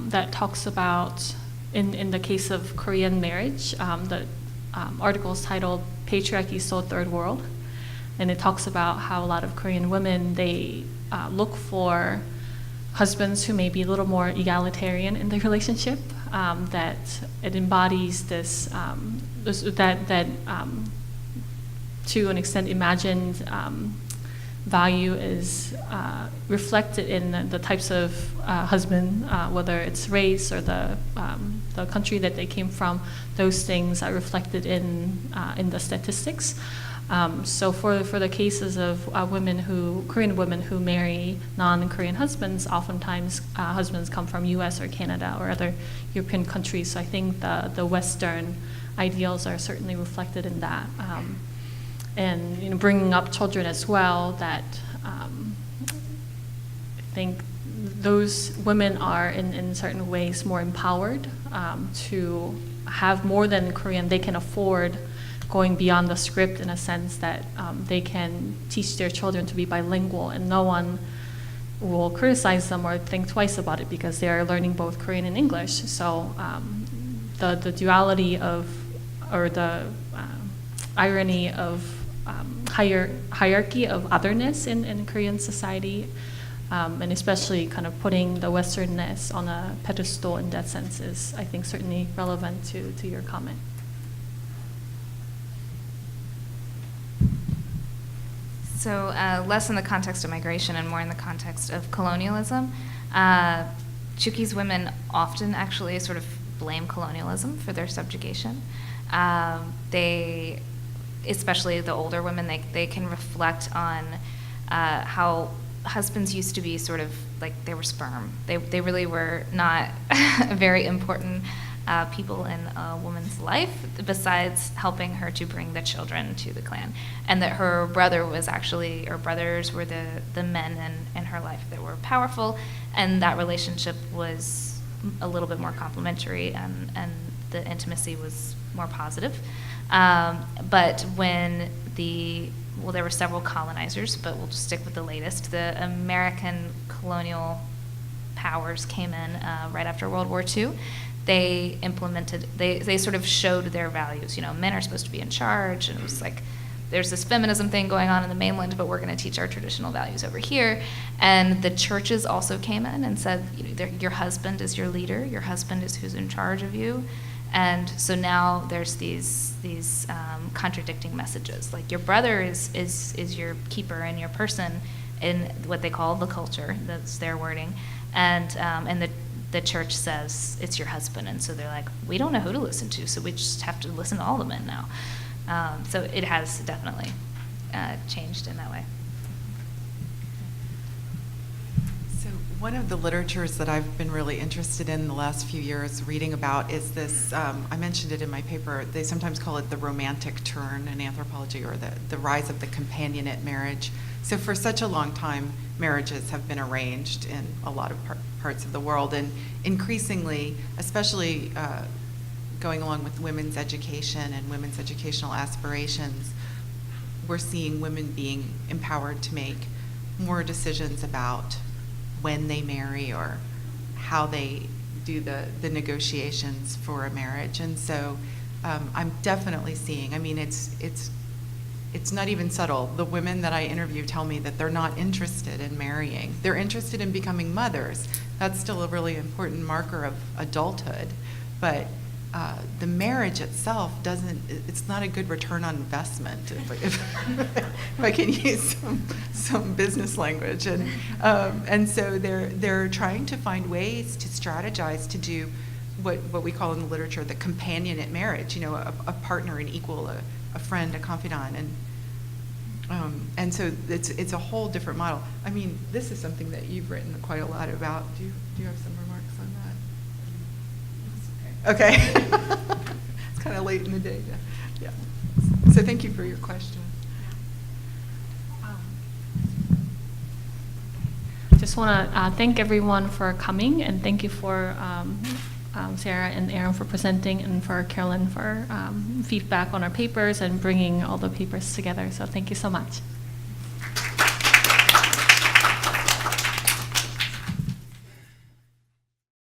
that talks about, in the case of Korean marriage, the article is titled "Patriarchy So Third World," and it talks about how a lot of Korean women, they look for husbands who may be a little more egalitarian in the relationship, that it embodies this, to an extent imagined value is reflected in the types of husband, whether it's race or the country that they came from. Those things are reflected in the statistics. So for the cases of Korean women who marry non-Korean husbands, oftentimes husbands come from U.S. or Canada or other European countries. So I think the Western ideals are certainly reflected in that. And bringing up children as well, that I think those women are in certain ways more empowered to have more than Korean. They can afford going beyond the script in a sense that they can teach their children to be bilingual, and no one will criticize them or think twice about it because they are learning both Korean and English. So the duality of, or the irony of hierarchy of otherness in Korean society, and especially kind of putting the Westernness on a pedestal in that sense is, I think, certainly relevant to your comment. So less in the context of migration and more in the context of colonialism. Chuukie's women often actually sort of blame colonialism for their subjugation. They, especially the older women, they can reflect on how husbands used to be sort of like they were sperm. They really were not very important people in a woman's life besides helping her to bring the children to the clan, and that her brother was actually, or brothers were the men in her life that were powerful, and that relationship was a little bit more complementary, and the intimacy was more positive. But when there were several colonizers, but we'll just stick with the latest. The American colonial powers came in right after World War II. They sort of showed their values. You know, men are supposed to be in charge, and it was like, there's this feminism thing going on in the mainland, but we're going to teach our traditional values over here. And the churches also came in and said, your husband is your leader, your husband is who's in charge of you. And so now there's these contradicting messages, like your brother is your keeper and your person in what they call the culture. That's their wording, and the church says it's your husband, and so they're like, we don't know who to listen to, so we just have to listen to all the men now. So it has definitely changed in that way. So one of the literatures that I've been really interested in the last few years reading about is this, I mentioned it in my paper, they sometimes call it the romantic turn in anthropology, or the rise of the companionate marriage. So for such a long time, marriages have been arranged in a lot of parts of the world, and increasingly, especially going along with women's education and women's educational aspirations, we're seeing women being empowered to make more decisions about when they marry or how they do the negotiations for a marriage. And so I'm definitely seeing, I mean, it's not even subtle. The women that I interview tell me that they're not interested in marrying. They're interested in becoming mothers. That's still a really important marker of adulthood. But the marriage itself it's not a good return on investment, if I can use some business language. And so they're trying to find ways to strategize to do what we call in the literature the companionate marriage, you know, a partner, an equal, a friend, a confidant, and so it's a whole different model. I mean, this is something that you've written quite a lot about. Do you have some remarks on that? Okay. It's kind of late in the day. Yeah. So thank you for your question. Just want to thank everyone for coming, and thank you for Sarah and Aaron for presenting, and for Carolyn for feedback on our papers and bringing all the papers together. So thank you so much.